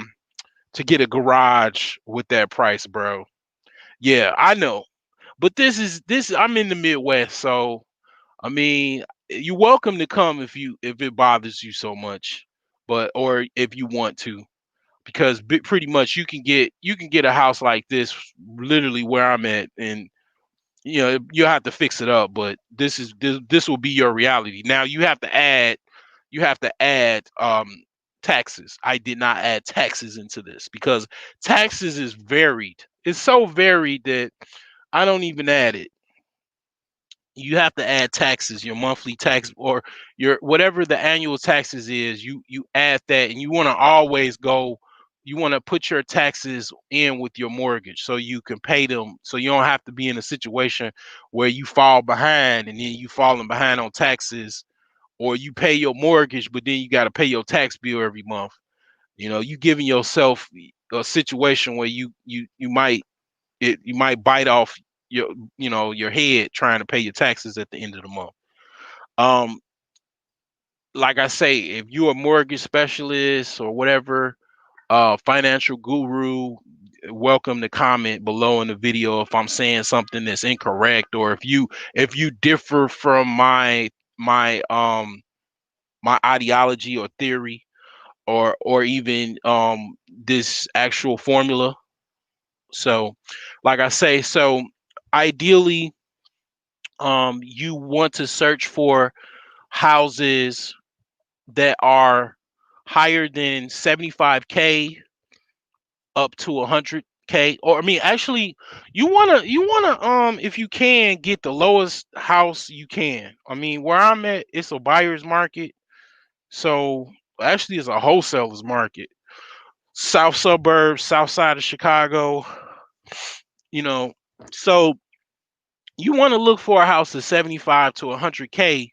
get a garage with that price, bro. Yeah, I know. But this I'm in the Midwest, so I mean, you're welcome to come if it bothers you so much, but or if you want to, because pretty much you can get a house like this literally where I'm at, and you'll have to fix it up, but this will be your reality. Now you have to add taxes. I did not add taxes into this because taxes is varied. It's so varied that I don't even add it. You have to add taxes, your monthly tax or your whatever the annual taxes is. You add that, and you want to always go. You want to put your taxes in with your mortgage so you can pay them, so you don't have to be in a situation where you fall behind and then you falling behind on taxes, or you pay your mortgage but then you got to pay your tax bill every month. You giving yourself a situation where you might bite off your head trying to pay your taxes at the end of the month. Um, like I say, if you're a mortgage specialist or whatever, financial guru, welcome to comment below in the video if I'm saying something that's incorrect, or if you differ from my ideology or theory, or even this actual formula. So, like I say, so ideally, you want to search for houses that are higher than 75K up to 100K. Or I mean, actually, you wanna if you can get the lowest house you can. I mean, where I'm at, it's a buyer's market, so actually it's a wholesaler's market. South suburbs, south side of Chicago, you know. So you want to look for a house of 75 to 100K,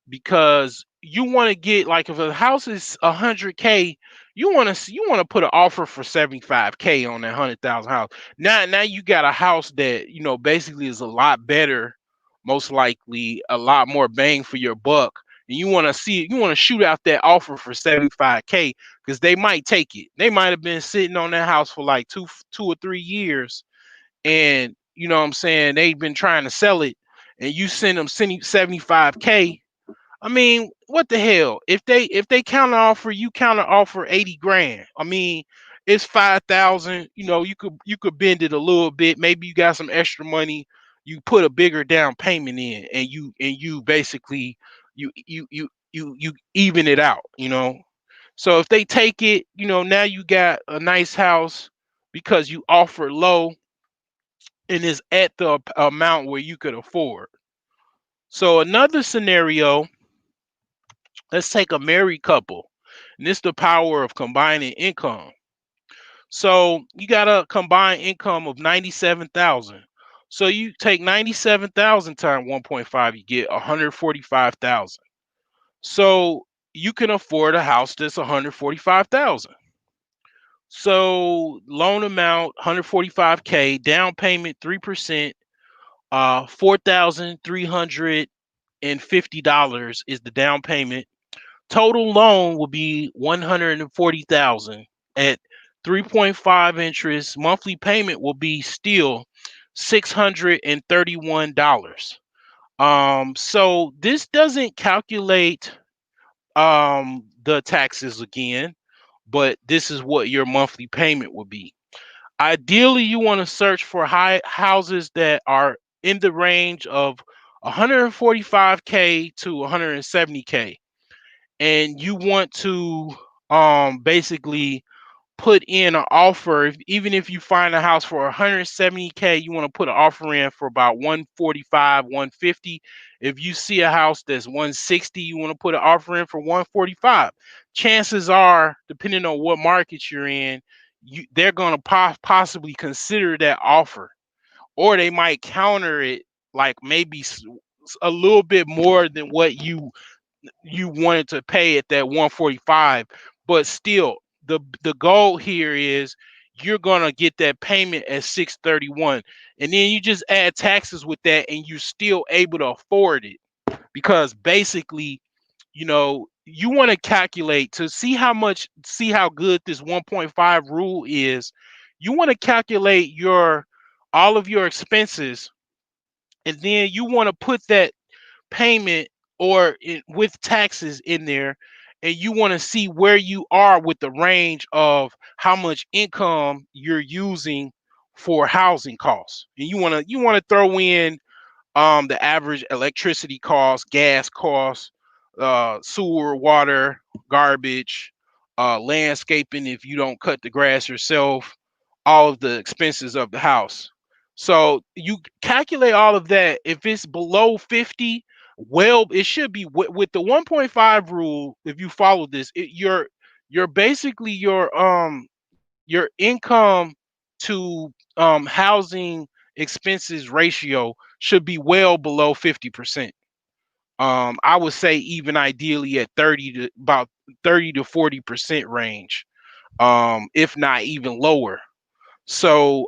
because you want to get, like, if a house is 100K, you want to put an offer for 75K on that 100,000 house. Now you got a house that, basically is a lot better, most likely a lot more bang for your buck, and you want to shoot out that offer for 75K, because they might take it. They might have been sitting on that house for like 2 or 3 years, and you know what I'm saying, they've been trying to sell it, and you send them 75K. I mean, what the hell? If they counter offer, you counter offer 80 grand. I mean, it's 5,000. You could bend it a little bit. Maybe you got some extra money. You put a bigger down payment in, and you basically you even it out. So if they take it, now you got a nice house because you offer low and is at the amount where you could afford. So another scenario, let's take a married couple. And this is the power of combining income. So you got a combined income of 97,000. So you take 97,000 times 1.5, you get 145,000. So you can afford a house that's 145,000. So loan amount 145K, down payment 3%, $4,350 is the down payment. Total loan will be 140,000 at 3.5 interest. Monthly payment will be still $631. So this doesn't calculate the taxes again, but this is what your monthly payment will be. Ideally, you want to search for high houses that are in the range of 145K to 170K, and you want to basically put in an offer. Even if you find a house for 170K, you want to put an offer in for about 145, 150. If you see a house that's 160, you want to put an offer in for 145. Chances are, depending on what market you're in, they're going to possibly consider that offer, or they might counter it, like maybe a little bit more than what you wanted to pay at that 145. But still, the goal here is you're gonna get that payment at 631, and then you just add taxes with that, and you're still able to afford it. Because basically, you want to calculate to see how good this 1.5 rule is. You want to calculate all of your expenses, and then you want to put that payment with taxes in there, and you want to see where you are with the range of how much income you're using for housing costs. And you want to throw in the average electricity costs, gas costs, sewer, water, garbage, landscaping if you don't cut the grass yourself, all of the expenses of the house. So you calculate all of that. If it's below 50, well, it should be with the 1.5 rule. If you follow this, you're basically your income to housing expenses ratio should be well below 50%. I would say even ideally at 30 to 40% range, if not even lower. So,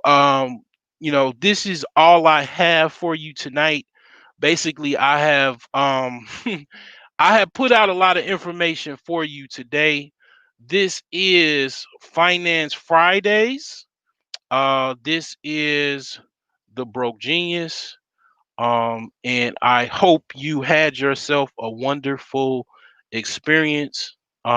this is all I have for you tonight. Basically, I have I have put out a lot of information for you today. This is Finance Fridays. This is the Broke Genius. And I hope you had yourself a wonderful experience.